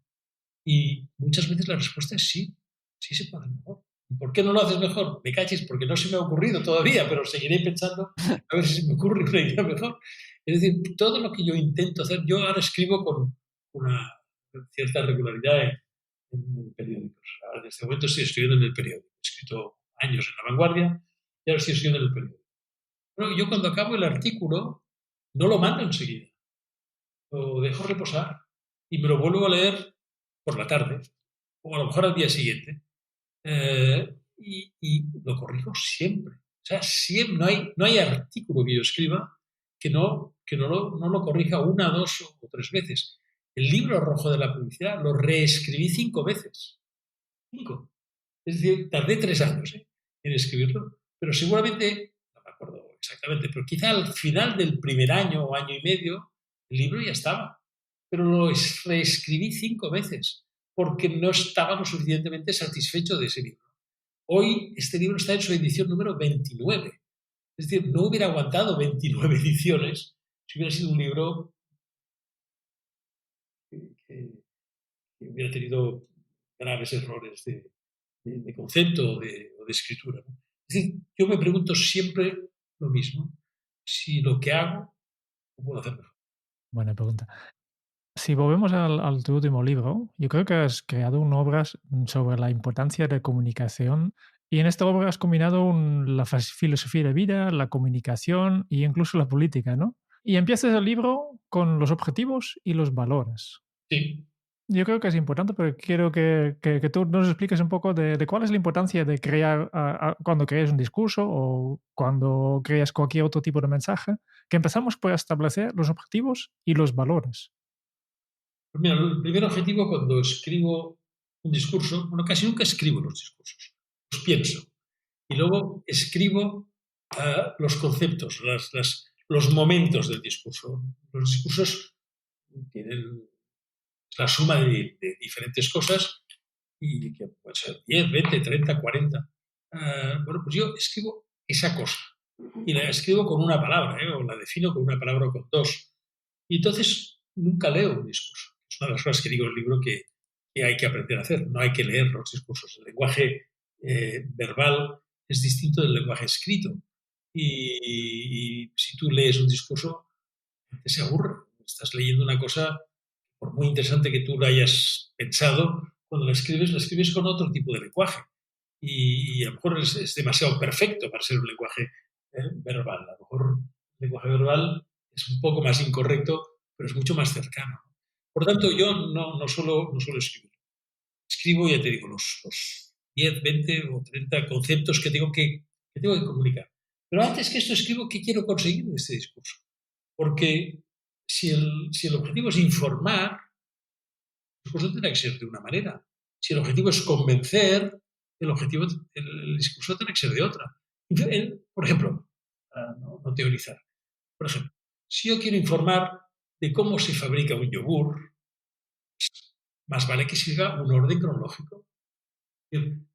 Y muchas veces la respuesta es sí, sí se puede hacer mejor. ¿Y por qué no lo haces mejor? Me cachis, porque no se me ha ocurrido todavía, pero seguiré pensando a ver si se me ocurre una idea mejor. Es decir, todo lo que yo intento hacer, yo ahora escribo con una cierta regularidad en periódicos. Ahora, en este momento estoy escribiendo en el periódico. He escrito años en La Vanguardia y ahora estoy escribiendo en el periódico. Bueno, yo cuando acabo el artículo no lo mando enseguida. Lo dejo reposar y me lo vuelvo a leer por la tarde o a lo mejor al día siguiente y lo corrijo siempre. O sea, siempre, no hay artículo que yo escriba que no lo corrija una, dos o tres veces. El libro rojo de la publicidad lo reescribí 5 veces. 5. Es decir, tardé 3 años en escribirlo, pero seguramente, no me acuerdo exactamente, pero quizá al final del primer año o año y medio, el libro ya estaba. Pero lo reescribí 5 veces porque no estaba lo suficientemente satisfecho de ese libro. Hoy este libro está en su edición número 29. Es decir, no hubiera aguantado 29 ediciones si hubiera sido un libro que hubiera tenido graves errores de concepto o de escritura, ¿no? Es decir, yo me pregunto siempre lo mismo, si lo que hago lo puedo hacer mejor. Buena pregunta. Si volvemos al tu último libro, yo creo que has creado una obra sobre la importancia de comunicación, y en esta obra has combinado la filosofía de vida, la comunicación e incluso la política, ¿no? Y empiezas el libro con los objetivos y los valores. Sí, Yo creo que es importante, pero quiero que tú nos expliques un poco de cuál es la importancia de crear, cuando creas un discurso o cuando creas cualquier otro tipo de mensaje, que empezamos por establecer los objetivos y los valores. Pues mira, el primer objetivo cuando escribo un discurso, bueno, casi nunca escribo los discursos, los pienso. Y luego escribo los conceptos, los momentos del discurso. Los discursos tienen la suma de diferentes cosas y que puede ser 10, 20, 30, 40. Bueno, pues yo escribo esa cosa y la escribo con una palabra, o la defino con una palabra o con dos. Y entonces nunca leo un discurso. Es una de las cosas que digo en el libro que hay que aprender a hacer. No hay que leer los discursos. El lenguaje verbal es distinto del lenguaje escrito. Y si tú lees un discurso, te se aburre. Estás leyendo una cosa, por muy interesante que tú lo hayas pensado, cuando lo escribes con otro tipo de lenguaje. Y a lo mejor es demasiado perfecto para ser un lenguaje verbal. A lo mejor el lenguaje verbal es un poco más incorrecto, pero es mucho más cercano. Por tanto, yo no suelo escribir. Escribo, ya te digo, los 10, 20 o 30 conceptos que tengo que comunicar. Pero antes que esto escribo qué quiero conseguir de este discurso. Porque si el objetivo es informar, el discurso tendrá que ser de una manera. Si el objetivo es convencer, el discurso tendrá que ser de otra. Por ejemplo, para no teorizar, por ejemplo, si yo quiero informar de cómo se fabrica un yogur, más vale que siga un orden cronológico.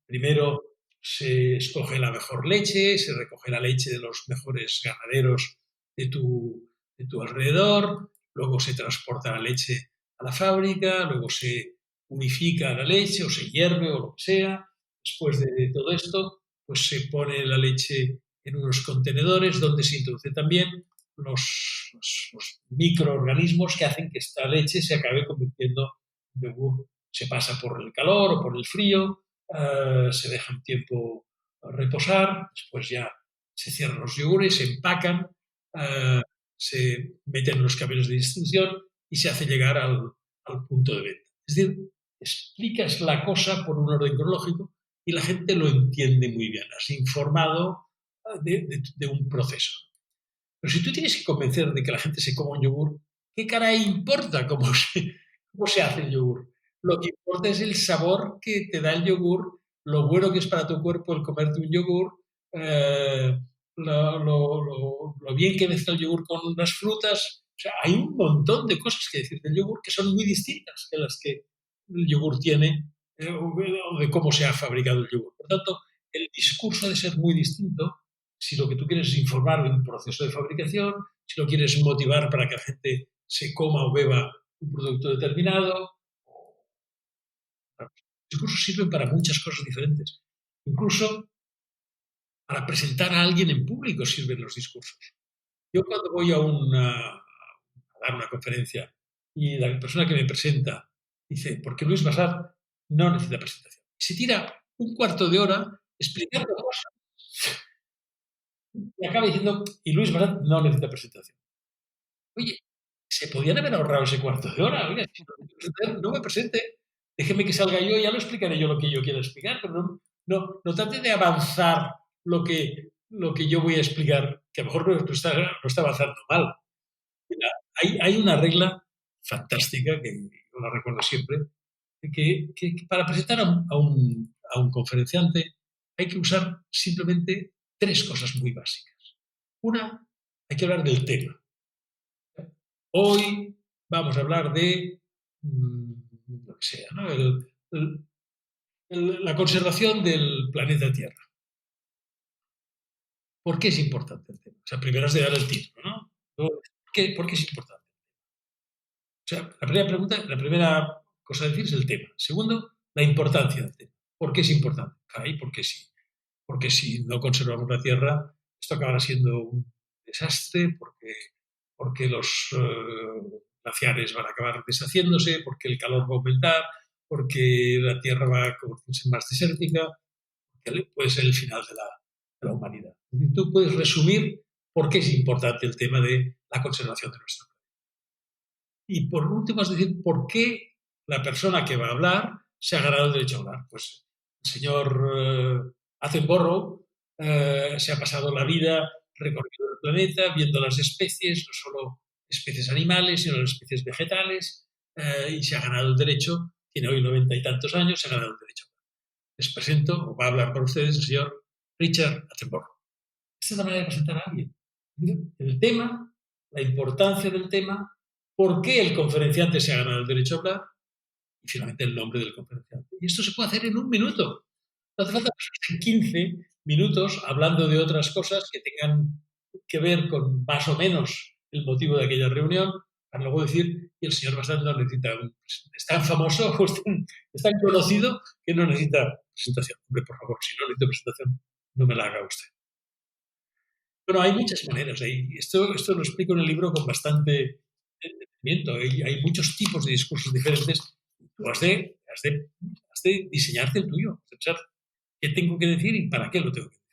Primero se escoge la mejor leche, se recoge la leche de los mejores ganaderos de tu alrededor, luego se transporta la leche a la fábrica, luego se unifica la leche o se hierve o lo que sea. Después de todo esto, pues se pone la leche en unos contenedores donde se introduce también los microorganismos que hacen que esta leche se acabe convirtiendo en yogur. Se pasa por el calor o por el frío, se deja un tiempo reposar, después ya se cierran los yogures, se empacan, se meten en los camiones de distribución y se hace llegar al punto de venta. Es decir, explicas la cosa por un orden cronológico y la gente lo entiende muy bien. Has informado de un proceso. Pero si tú tienes que convencer de que la gente se coma un yogur, ¿qué caray importa cómo se hace el yogur? Lo que importa es el sabor que te da el yogur, lo bueno que es para tu cuerpo el comerte un yogur, eh, lo bien que mezcla el yogur con las frutas. O sea, hay un montón de cosas que decir del yogur que son muy distintas de las que el yogur tiene o de cómo se ha fabricado el yogur. Por tanto, el discurso ha de ser muy distinto si lo que tú quieres es informar de un proceso de fabricación, si lo quieres motivar para que la gente se coma o beba un producto determinado. Los discursos sirven para muchas cosas diferentes. Incluso para presentar a alguien en público sirven los discursos. Yo cuando voy a dar una conferencia y la persona que me presenta dice, porque Luis Bassat no necesita presentación. Se tira un cuarto de hora explicando cosas y acaba diciendo, y Luis Bassat no necesita presentación. Oye, se podían haber ahorrado ese cuarto de hora. Oiga, si no me presente, déjeme que salga yo, ya lo explicaré yo lo que yo quiero explicar, pero no trate de avanzar lo que yo voy a explicar, que a lo mejor no está avanzando mal. Mira, hay una regla fantástica, que yo la recuerdo siempre, que para presentar a un conferenciante hay que usar simplemente tres cosas muy básicas. Una, hay que hablar del tema. Hoy vamos a hablar de lo que sea, ¿no? La conservación del planeta Tierra. ¿Por qué es importante el tema? O sea, primero has de dar el título, ¿no? Luego, ¿por qué es importante? O sea, la primera cosa a decir es el tema. Segundo, la importancia del tema. ¿Por qué es importante? Caray, porque sí. Porque si no conservamos la Tierra, esto acabará siendo un desastre, porque los glaciares van a acabar deshaciéndose, porque el calor va a aumentar, porque la Tierra va a convertirse más desértica, que puede ser el final de la humanidad. Tú puedes resumir por qué es importante el tema de la conservación de nuestro planeta. Y por último, es decir, por qué la persona que va a hablar se ha ganado el derecho a hablar. Pues el señor Attenborough se ha pasado la vida recorriendo el planeta, viendo las especies, no solo especies animales, sino las especies vegetales, y se ha ganado el derecho, tiene hoy 90 y tantos años, se ha ganado el derecho. Les presento, o va a hablar por ustedes, el señor Richard Attenborough. Esta es la manera de presentar a alguien. El tema, la importancia del tema, por qué el conferenciante se ha ganado el derecho a hablar y finalmente el nombre del conferenciante. Y esto se puede hacer en un minuto. No hace falta pasarse 15 minutos hablando de otras cosas que tengan que ver con más o menos el motivo de aquella reunión, para luego decir, y el señor Bassat no necesita, es tan famoso, es tan conocido que no necesita presentación. Hombre, por favor, si no necesito presentación, no me la haga usted. Bueno, hay muchas maneras. Esto lo explico en el libro con bastante entendimiento. Hay muchos tipos de discursos diferentes. Tú has de diseñarte el tuyo, pensar qué tengo que decir y para qué lo tengo que decir.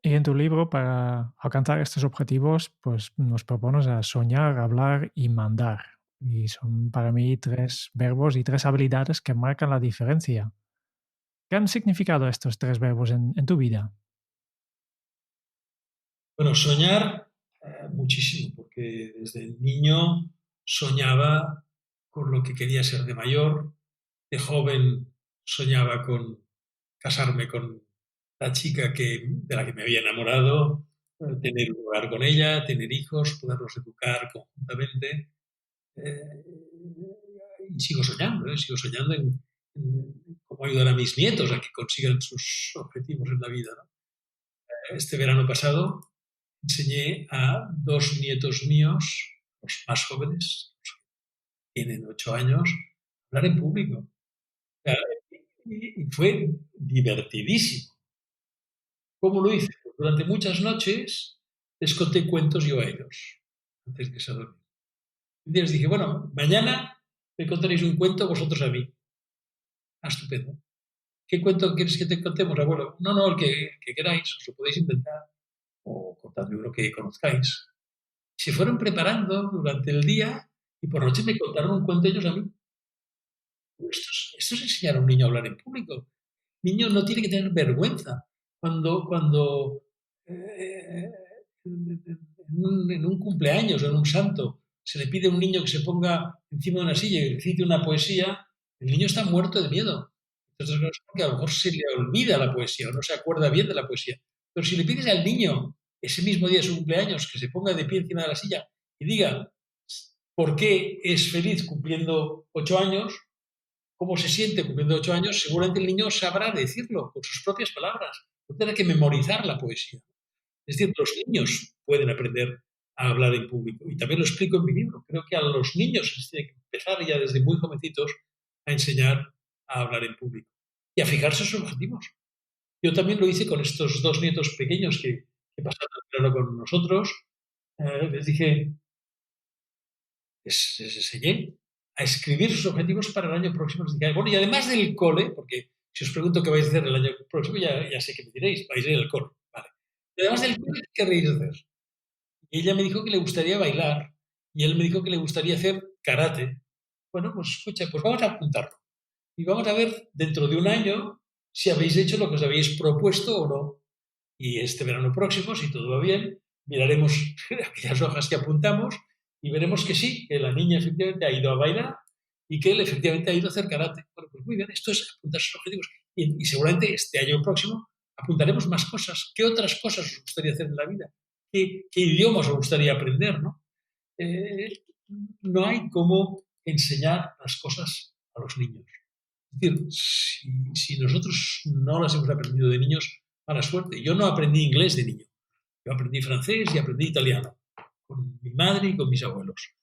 Y en tu libro, para alcanzar estos objetivos, pues nos propones a soñar, hablar y mandar. Y son para mí 3 verbos y 3 habilidades que marcan la diferencia. ¿Qué han significado estos 3 verbos en tu vida? Bueno, soñar muchísimo, porque desde niño soñaba con lo que quería ser de mayor. De joven soñaba con casarme con la chica de la que me había enamorado, tener un hogar con ella, tener hijos, poderlos educar conjuntamente. Eh, y sigo soñando en cómo ayudar a mis nietos a que consigan sus objetivos en la vida, ¿no? Este verano pasado enseñé a 2 nietos míos, los más jóvenes, tienen 8 años, a hablar en público. Y fue divertidísimo. ¿Cómo lo hice? Pues durante muchas noches les conté cuentos yo a ellos, antes de que se dormían. Un día les dije, bueno, mañana me contaréis un cuento vosotros a mí. Ah, estupendo. ¿Qué cuento quieres que te contemos, abuelo? No, el que queráis, os lo podéis inventar o contadme uno que conozcáis. Se fueron preparando durante el día y por la noche me contaron un cuento ellos a mí. Esto es enseñar a un niño a hablar en público. El niño no tiene que tener vergüenza. Cuando en un cumpleaños o en un santo se le pide a un niño que se ponga encima de una silla y recite una poesía, el niño está muerto de miedo. Entonces, porque a lo mejor se le olvida la poesía o no se acuerda bien de la poesía. Pero si le pides al niño ese mismo día de su cumpleaños que se ponga de pie encima de la silla y diga por qué es feliz cumpliendo 8 años, cómo se siente cumpliendo 8 años, seguramente el niño sabrá decirlo con sus propias palabras. No tendrá que memorizar la poesía. Es decir, los niños pueden aprender a hablar en público. Y también lo explico en mi libro. Creo que a los niños les tiene que empezar ya desde muy jovencitos a enseñar a hablar en público y a fijarse sus objetivos. Yo también lo hice con estos 2 nietos pequeños que pasaron el verano con nosotros. Les dije, les enseñé a escribir sus objetivos para el año próximo. Les dije, bueno, y además del cole, porque si os pregunto qué vais a hacer el año próximo, ya sé que me diréis, vais a ir al cole. Vale. Y además del cole, ¿qué querréis hacer? Y ella me dijo que le gustaría bailar y él me dijo que le gustaría hacer karate. Bueno, pues escucha, pues vamos a apuntarlo. Y vamos a ver dentro de un año si habéis hecho lo que os habéis propuesto o no. Y este verano próximo, si todo va bien, miraremos aquellas hojas que apuntamos y veremos que sí, que la niña efectivamente ha ido a bailar y que él efectivamente ha ido a hacer karate. Bueno, pues muy bien, esto es apuntar sus objetivos. Y seguramente este año próximo apuntaremos más cosas. ¿Qué otras cosas os gustaría hacer en la vida? ¿Qué idiomas os gustaría aprender? ¿No? No hay cómo enseñar las cosas a los niños. Es decir, si nosotros no las hemos aprendido de niños, mala suerte. Yo no aprendí inglés de niño. Yo aprendí francés y aprendí italiano, con mi madre y con mis abuelos.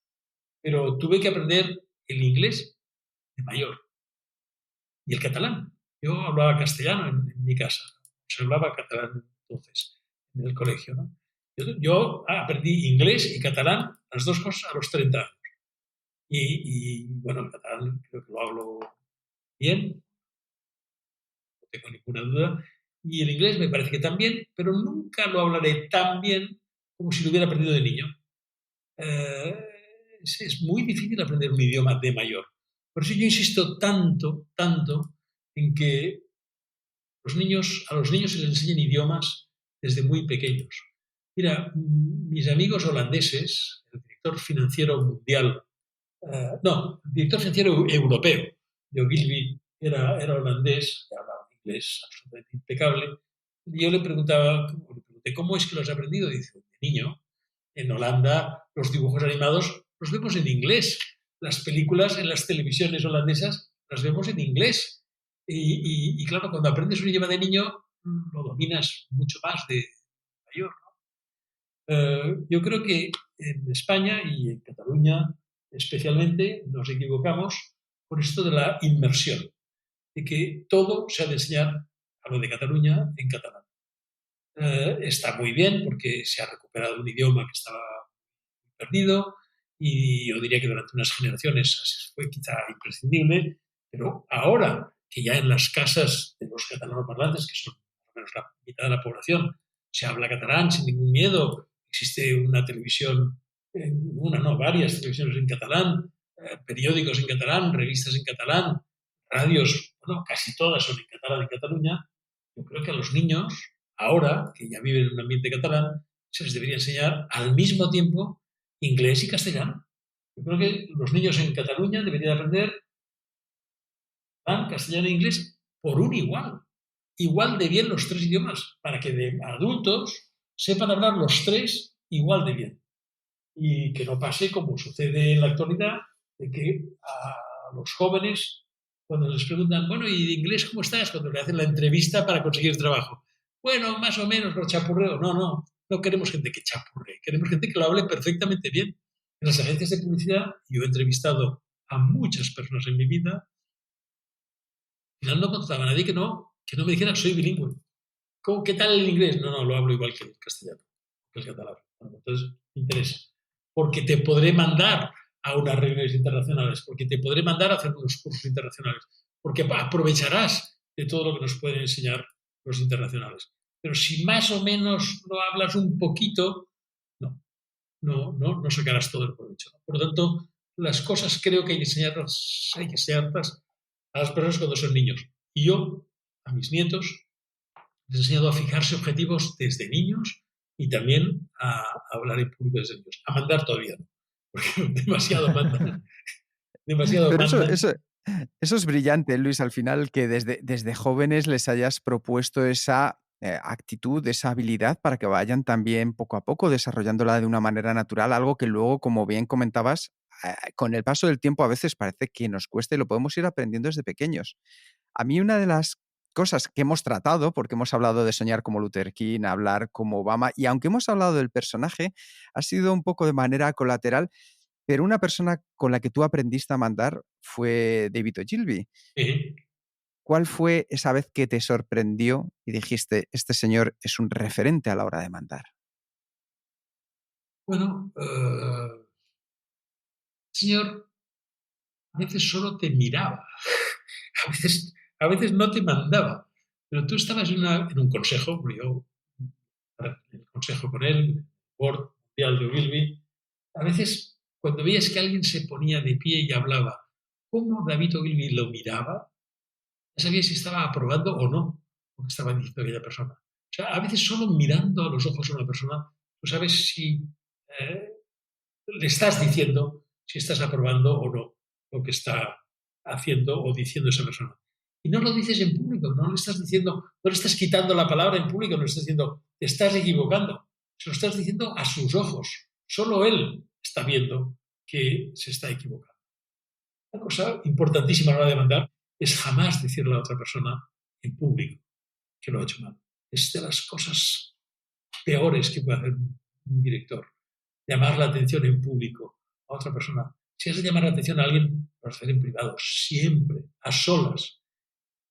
Pero tuve que aprender el inglés de mayor y el catalán. Yo hablaba castellano en mi casa. Se hablaba catalán entonces, en el colegio, ¿no? Yo aprendí inglés y catalán, las dos cosas, a los 30 años. Bueno, el catalán creo que lo hablo bien, no tengo ninguna duda. Y el inglés me parece que también, pero nunca lo hablaré tan bien como si lo hubiera aprendido de niño. Es muy difícil aprender un idioma de mayor. Por eso yo insisto tanto, tanto en que a los niños se les enseñan idiomas desde muy pequeños. Mira, mis amigos holandeses, el director financiero mundial, el director financiero europeo de Ogilvy era holandés, que hablaba inglés absolutamente impecable. Y yo le pregunté, ¿cómo es que lo has aprendido? Y dice, de niño, en Holanda los dibujos animados los vemos en inglés. Las películas en las televisiones holandesas las vemos en inglés. Y claro, cuando aprendes un idioma de niño, lo dominas mucho más de mayor. Yo creo que en España y en Cataluña especialmente nos equivocamos por esto de la inmersión, de que todo se ha de enseñar, hablo de Cataluña, en catalán. Está muy bien porque se ha recuperado un idioma que estaba perdido y yo diría que durante unas generaciones fue quizá imprescindible, pero ahora que ya en las casas de los catalanoparlantes, que son más o menos la mitad de la población, se habla catalán sin ningún miedo, existe una televisión, varias televisiones en catalán, periódicos en catalán, revistas en catalán, radios, bueno, casi todas son en catalán en Cataluña. Yo creo que a los niños, ahora que ya viven en un ambiente catalán, se les debería enseñar al mismo tiempo inglés y castellano. Yo creo que los niños en Cataluña deberían aprender castellano e inglés por un igual de bien los tres idiomas, para que de adultos sepan hablar los tres igual de bien. Y que no pase como sucede en la actualidad, de que a los jóvenes, cuando les preguntan, bueno, ¿y de inglés cómo estás? Cuando le hacen la entrevista para conseguir trabajo. Bueno, más o menos lo chapurreo. No queremos gente que chapurree, queremos gente que lo hable perfectamente bien. En las agencias de publicidad, yo he entrevistado a muchas personas en mi vida, al final no contrataba a nadie que no me dijera soy bilingüe. ¿Qué tal el inglés? No, lo hablo igual que el castellano, que el catalán. Entonces, me interesa. Porque te podré mandar a unas reuniones internacionales, porque te podré mandar a hacer unos cursos internacionales, porque aprovecharás de todo lo que nos pueden enseñar los internacionales. Pero si más o menos lo hablas un poquito, no sacarás todo el provecho. Por lo tanto, las cosas creo que hay que enseñarlas a las personas cuando son niños. Y yo, a mis nietos, les he enseñado a fijarse objetivos desde niños y también a hablar en público desde niños. A mandar todavía no, porque demasiado mandan. Pero eso es brillante, Luis, al final, que desde jóvenes les hayas propuesto esa actitud, esa habilidad para que vayan también poco a poco desarrollándola de una manera natural, algo que luego, como bien comentabas, con el paso del tiempo a veces parece que nos cuesta y lo podemos ir aprendiendo desde pequeños. A mí una de las cosas que hemos tratado, porque hemos hablado de soñar como Luther King, hablar como Obama, y aunque hemos hablado del personaje, ha sido un poco de manera colateral, pero una persona con la que tú aprendiste a mandar fue David Ogilvy. ¿Cuál fue esa vez que te sorprendió y dijiste, este señor es un referente a la hora de mandar? Bueno, señor, a veces solo te miraba, a veces no te mandaba, pero tú estabas en un consejo, yo en el consejo con él, el board mundial de Ogilvy, a veces cuando veías que alguien se ponía de pie y hablaba, ¿cómo David Ogilvy lo miraba? Ya sabías si estaba aprobando o no lo que estaba diciendo aquella persona. O sea, a veces solo mirando a los ojos a una persona, tú sabes si le estás diciendo si estás aprobando o no lo que está haciendo o diciendo esa persona. Y no lo dices en público, no le estás diciendo, no le estás quitando la palabra en público, no le estás diciendo, te estás equivocando. Se lo estás diciendo a sus ojos. Solo él está viendo que se está equivocando. Una cosa importantísima a la hora de mandar es jamás decirle a la otra persona en público que lo ha hecho mal. Es de las cosas peores que puede hacer un director. Llamar la atención en público a otra persona. Si has de llamar la atención a alguien, lo vas a hacer en privado, siempre, a solas.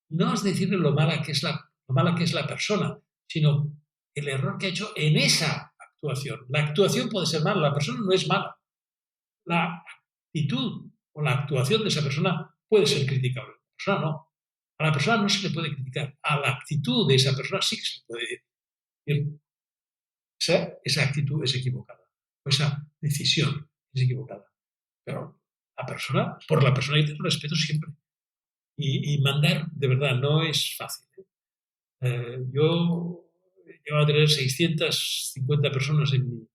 No has de decirle lo mala que es la persona, sino el error que ha hecho en esa actuación. La actuación puede ser mala, la persona no es mala. La actitud o la actuación de esa persona puede ser criticable. La persona no. A la persona no se le puede criticar. A la actitud de esa persona sí que se le puede decir. Esa actitud es equivocada. O esa decisión es equivocada. Pero por la persona que tengo respeto siempre. Y mandar, de verdad, no es fácil. Yo llevo a tener 650 personas en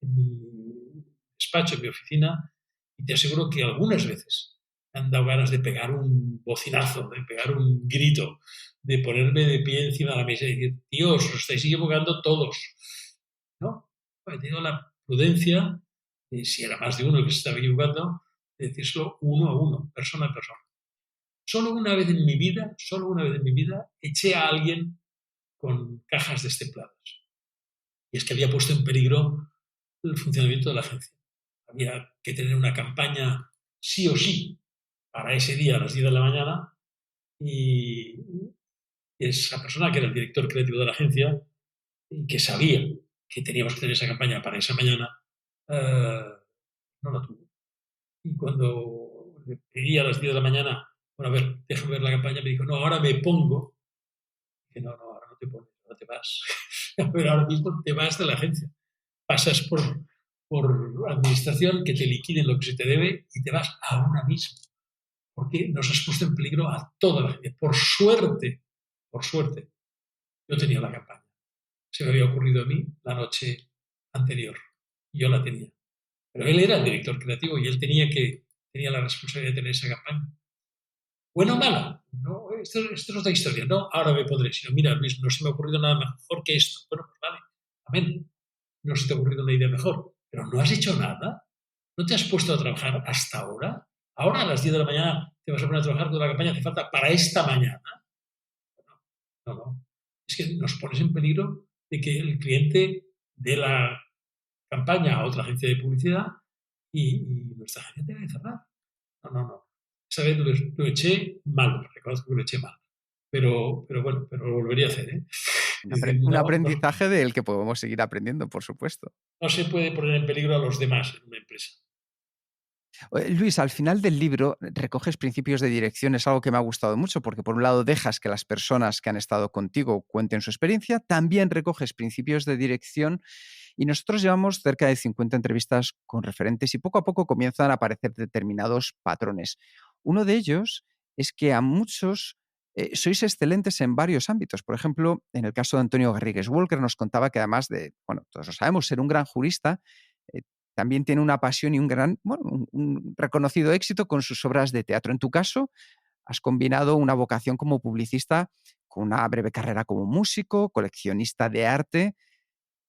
mi despacho, en mi oficina, y te aseguro que algunas veces me han dado ganas de pegar un bocinazo, de pegar un grito, de ponerme de pie encima de la mesa y decir, tíos, os estáis equivocando todos. ¿No? He tenido la prudencia, si era más de uno el que se estaba equivocando, de decírselo uno a uno, persona a persona. Solo una vez en mi vida, eché a alguien con cajas destempladas. Y es que había puesto en peligro el funcionamiento de la agencia. Había que tener una campaña sí o sí para ese día a las 10 de la mañana y esa persona que era el director creativo de la agencia y que sabía que teníamos que tener esa campaña para esa mañana, no la tuvo. Y cuando le pedí a las 10 de la mañana, bueno, a ver, déjame ver la campaña, me dijo, no, ahora me pongo. Dije, no, ahora no te pones, ahora te vas. Pero ahora mismo te vas de la agencia. Pasas por administración, que te liquiden lo que se te debe y te vas ahora mismo. Porque nos has puesto en peligro a toda la gente. Por suerte, yo tenía la campaña. Se me había ocurrido a mí la noche anterior. Yo la tenía. Pero él era el director creativo y él tenía la responsabilidad de tener esa campaña. ¿Buena o mala? No, esto es otra historia. No, ahora me pondré. Sino, mira, Luis, no se me ha ocurrido nada mejor que esto. Bueno, pues vale. Amén. No se te ha ocurrido una idea mejor. Pero no has hecho nada. ¿No te has puesto a trabajar hasta ahora? Ahora a las 10 de la mañana te vas a poner a trabajar cuando la campaña hace falta para esta mañana. No, no. Es que nos pones en peligro de que el cliente dé la campaña a otra agencia de publicidad y nuestra agencia tenga que cerrar. No, no, no. Esa vez lo eché mal, reconozco que lo eché mal. Pero bueno, pero lo volvería a hacer, ¿eh? Es decir, Un no, aprendizaje del que podemos seguir aprendiendo, por supuesto. no se puede poner en peligro a los demás en una empresa. Luis, al final del libro recoges principios de dirección, es algo que me ha gustado mucho porque por un lado dejas que las personas que han estado contigo cuenten su experiencia, también recoges principios de dirección y nosotros llevamos cerca de 50 entrevistas con referentes y poco a poco comienzan a aparecer determinados patrones. Uno de ellos es que a muchos sois excelentes en varios ámbitos. Por ejemplo, en el caso de Antonio Garrigues Walker nos contaba que además de, bueno, todos lo sabemos, ser un gran jurista, eh, también tiene una pasión y un reconocido éxito con sus obras de teatro. En tu caso, has combinado una vocación como publicista con una breve carrera como músico, coleccionista de arte.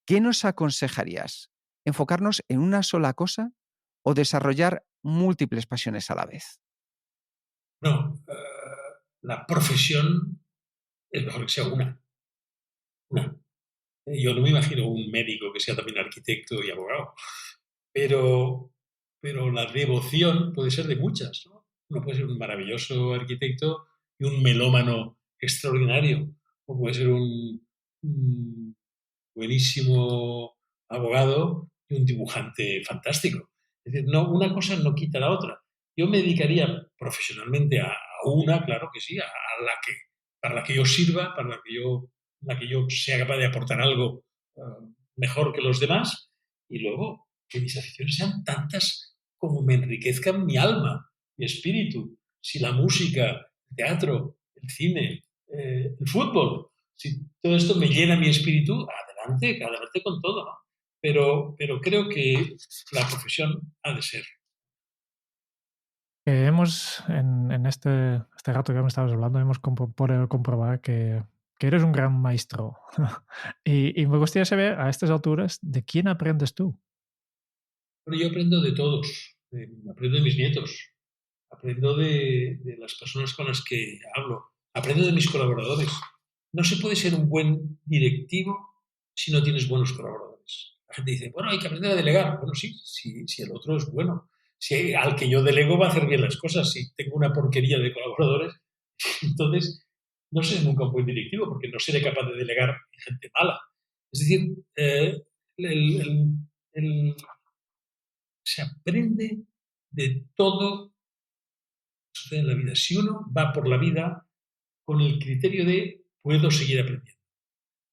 ¿Qué nos aconsejarías? ¿Enfocarnos en una sola cosa o desarrollar múltiples pasiones a la vez? No, la profesión es mejor que sea una. Yo no me imagino un médico que sea también arquitecto y abogado, pero, pero la devoción puede ser de muchas, ¿no? Uno puede ser un maravilloso arquitecto y un melómano extraordinario, o puede ser un buenísimo abogado y un dibujante fantástico. Es decir, no, una cosa no quita la otra. Yo me dedicaría profesionalmente a una, claro que sí, para la que yo sirva, la que yo sea capaz de aportar algo mejor que los demás, y luego que mis aficiones sean tantas como me enriquezcan mi alma, mi espíritu. Si la música, el teatro, el cine, el fútbol, si todo esto me llena mi espíritu, adelante con todo, ¿no? Pero creo que la profesión ha de ser. Hemos, en este rato que me estabas hablando, hemos podido comprobar que eres un gran maestro. Y me gustaría saber, a estas alturas, ¿de quién aprendes tú? Pero yo aprendo de todos, aprendo de mis nietos, aprendo de las personas con las que hablo, aprendo de mis colaboradores. No se puede ser un buen directivo si no tienes buenos colaboradores. La gente dice, bueno, hay que aprender a delegar. Bueno, sí, si el otro es bueno. Si al que yo delego va a hacer bien las cosas. Si tengo una porquería de colaboradores, entonces no seré nunca un buen directivo porque no seré capaz de delegar en gente mala. Es decir, el, el, se aprende de todo que sucede en la vida. Si uno va por la vida con el criterio de puedo seguir aprendiendo.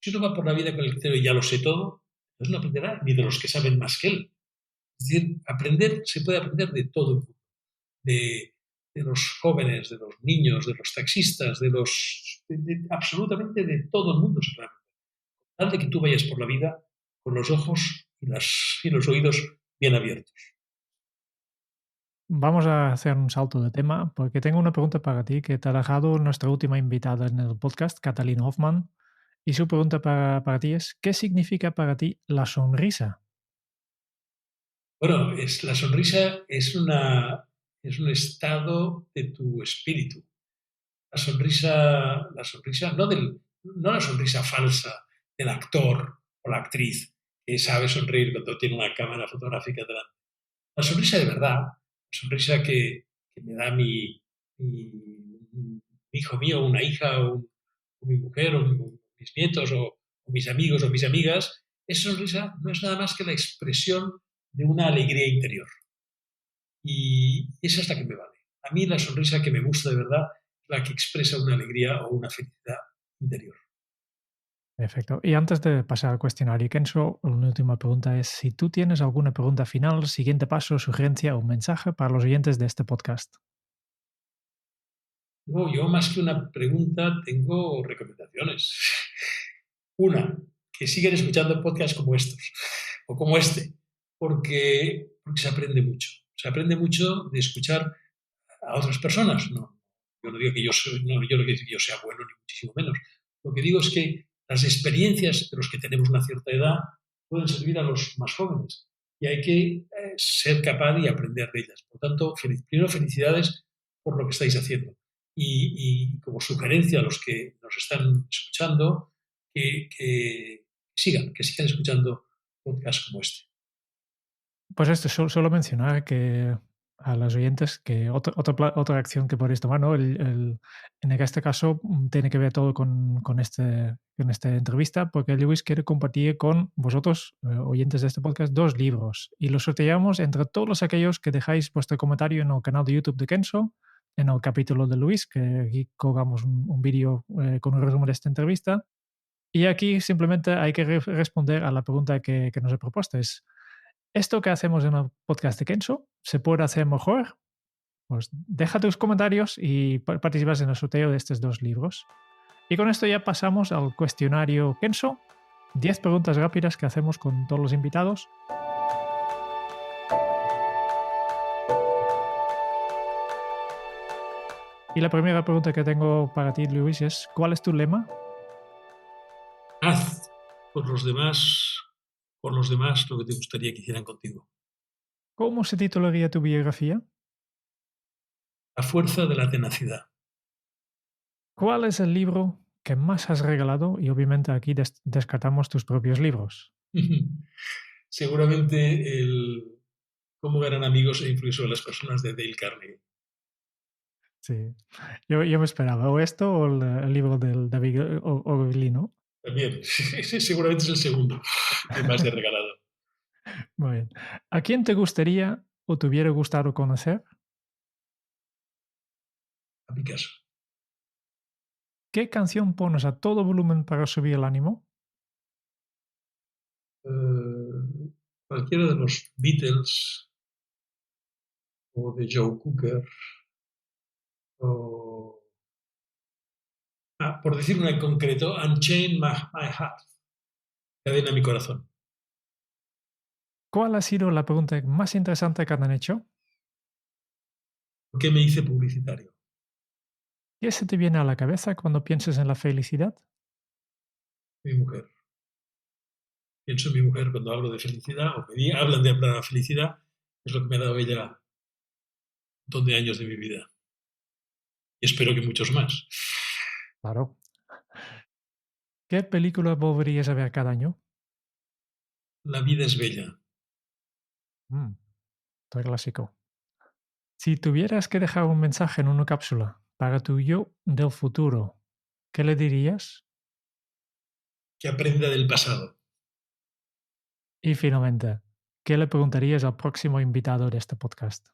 Si uno va por la vida con el criterio de ya lo sé todo, entonces no aprenderá ni de los que saben más que él. Es decir, aprender se puede aprender de todo el mundo. de los jóvenes, de los niños, de los taxistas, absolutamente de todo el mundo, seguramente. Tal de que tú vayas por la vida con los ojos y los oídos bien abiertos. Vamos a hacer un salto de tema porque tengo una pregunta para ti que te ha dejado nuestra última invitada en el podcast, Catalina Hoffman. Y su pregunta para ti es, ¿qué significa para ti la sonrisa? Bueno, la sonrisa es un estado de tu espíritu. La sonrisa no la sonrisa falsa del actor o la actriz que sabe sonreír cuando tiene una cámara fotográfica delante. La sonrisa de verdad, la sonrisa que me da mi hijo mío, una hija, o mi mujer, o mis nietos, o mis amigos o mis amigas, esa sonrisa no es nada más que la expresión de una alegría interior. Y esa es la que me vale. A mí la sonrisa que me gusta de verdad es la que expresa una alegría o una felicidad interior. Perfecto. Y antes de pasar al cuestionario, Kenzo, una última pregunta es si tú tienes alguna pregunta final, siguiente paso, sugerencia o mensaje para los oyentes de este podcast. No, yo más que una pregunta tengo recomendaciones. Una, que sigan escuchando podcasts como estos o como este, porque se aprende mucho. Se aprende mucho de escuchar a otras personas. No, yo no digo que yo sea bueno, ni muchísimo menos. Lo que digo es que las experiencias de los que tenemos una cierta edad pueden servir a los más jóvenes y hay que ser capaz y aprender de ellas. Por tanto, primero felicidades por lo que estáis haciendo. Y como sugerencia a los que nos están escuchando, que sigan escuchando podcasts como este. Pues esto, solo mencionar que a los oyentes que otra acción que podéis tomar, ¿no? En este caso tiene que ver todo con esta entrevista, porque Lewis quiere compartir con vosotros, oyentes de este podcast, 2 libros. Y los sorteamos entre todos aquellos que dejáis vuestro comentario en el canal de YouTube de Kenzo, en el capítulo de Luis, que aquí colgamos un vídeo con un resumen de esta entrevista. Y aquí simplemente hay que responder a la pregunta que nos he propuesto. Es, ¿esto que hacemos en el podcast de Kenzo se puede hacer mejor? Pues deja tus comentarios y participas en el sorteo de estos 2 libros. Y con esto ya pasamos al cuestionario Kenzo. 10 preguntas rápidas que hacemos con todos los invitados. Y la primera pregunta que tengo para ti, Luis, es ¿cuál es tu lema? Haz por los demás lo que te gustaría que hicieran contigo. ¿Cómo se titularía tu biografía? La fuerza de la tenacidad. ¿Cuál es el libro que más has regalado? Y obviamente aquí descartamos tus propios libros. Seguramente el Cómo ganan amigos e influir sobre las personas de Dale Carnegie. Sí, yo me esperaba o esto o el libro del David Ogilvy, ¿no? También, seguramente es el segundo que más he regalado. Muy bien. ¿A quién te gustaría o te hubiera gustado conocer? A Picasso. ¿Qué canción pones a todo volumen para subir el ánimo? Cualquiera de los Beatles o de Joe Cooker o, por decir una en concreto, Unchain My Heart, cadena mi corazón. ¿Cuál ha sido la pregunta más interesante que te han hecho? ¿Por qué me hice publicitario? ¿Qué se te viene a la cabeza cuando piensas en la felicidad? Mi mujer. Pienso en mi mujer cuando hablo de felicidad o hablan de hablar de felicidad, es lo que me ha dado ella un montón de años de mi vida. Y espero que muchos más. Claro. ¿Qué película volverías a ver cada año? La vida es bella. Todo clásico. Si tuvieras que dejar un mensaje en una cápsula para tu yo del futuro, ¿qué le dirías? Que aprenda del pasado. Y finalmente, ¿qué le preguntarías al próximo invitado de este podcast?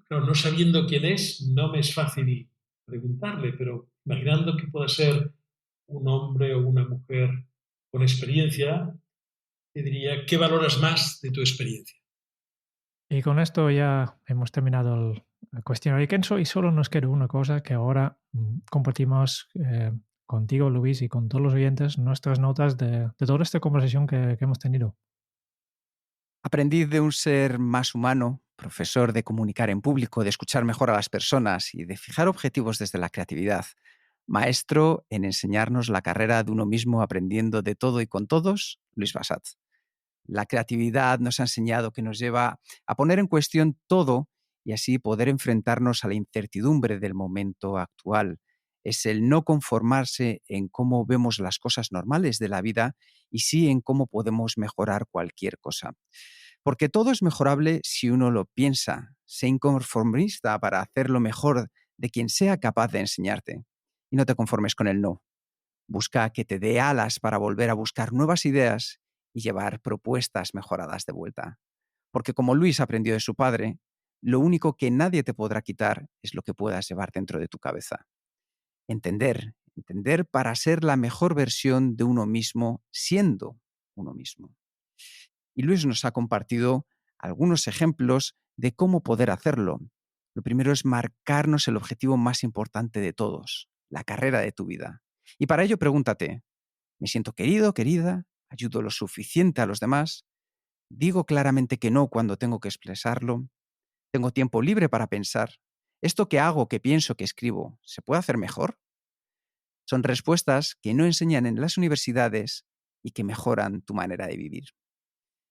Claro, no sabiendo quién es, no me es fácil preguntarle, pero imaginando que pueda ser un hombre o una mujer con experiencia, te diría, ¿qué valoras más de tu experiencia? Y con esto ya hemos terminado el cuestionario Kenso y solo nos queda una cosa que ahora compartimos contigo, Luis, y con todos los oyentes nuestras notas de toda esta conversación que hemos tenido. Aprendiz de un ser más humano, profesor de comunicar en público, de escuchar mejor a las personas y de fijar objetivos desde la creatividad. Maestro en enseñarnos la carrera de uno mismo aprendiendo de todo y con todos, Luis Bassat. La creatividad nos ha enseñado que nos lleva a poner en cuestión todo y así poder enfrentarnos a la incertidumbre del momento actual. Es el no conformarse en cómo vemos las cosas normales de la vida y sí en cómo podemos mejorar cualquier cosa. Porque todo es mejorable si uno lo piensa. Sé inconformista para hacerlo mejor de quien sea capaz de enseñarte. Y no te conformes con el no. Busca que te dé alas para volver a buscar nuevas ideas y llevar propuestas mejoradas de vuelta. Porque como Luis aprendió de su padre, lo único que nadie te podrá quitar es lo que puedas llevar dentro de tu cabeza. Entender para ser la mejor versión de uno mismo siendo uno mismo. Y Luis nos ha compartido algunos ejemplos de cómo poder hacerlo. Lo primero es marcarnos el objetivo más importante de todos, la carrera de tu vida. Y para ello pregúntate, ¿me siento querido, querida? ¿Ayudo lo suficiente a los demás? ¿Digo claramente que no cuando tengo que expresarlo? ¿Tengo tiempo libre para pensar? ¿Esto que hago, que pienso, que escribo, se puede hacer mejor? Son respuestas que no enseñan en las universidades y que mejoran tu manera de vivir.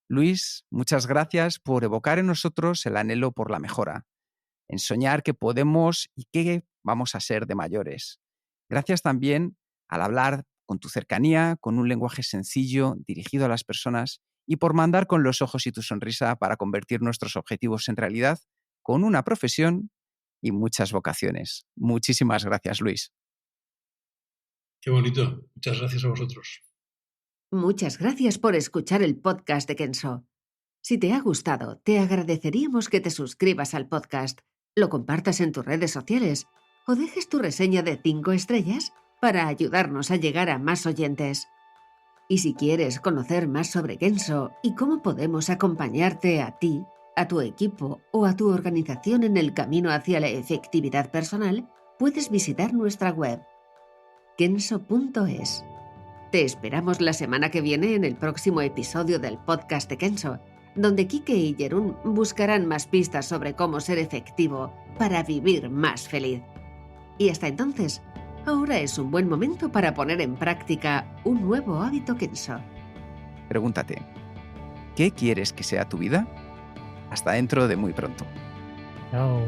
Luis, muchas gracias por evocar en nosotros el anhelo por la mejora, en soñar que podemos y que vamos a ser de mayores. Gracias también al hablar con tu cercanía, con un lenguaje sencillo, dirigido a las personas, y por mandar con los ojos y tu sonrisa para convertir nuestros objetivos en realidad, con una profesión y muchas vocaciones. Muchísimas gracias, Luis. Qué bonito. Muchas gracias a vosotros. Muchas gracias por escuchar el podcast de Kenso. Si te ha gustado, te agradeceríamos que te suscribas al podcast, lo compartas en tus redes sociales o dejes tu reseña de 5 estrellas para ayudarnos a llegar a más oyentes. Y si quieres conocer más sobre Kenso y cómo podemos acompañarte a ti, a tu equipo o a tu organización en el camino hacia la efectividad personal, puedes visitar nuestra web kenso.es. Te esperamos la semana que viene en el próximo episodio del podcast de Kenso, donde Kike y Jerún buscarán más pistas sobre cómo ser efectivo para vivir más feliz. Y hasta entonces, ahora es un buen momento para poner en práctica un nuevo hábito Kenso. Pregúntate, ¿qué quieres que sea tu vida? Hasta dentro de muy pronto. Chao.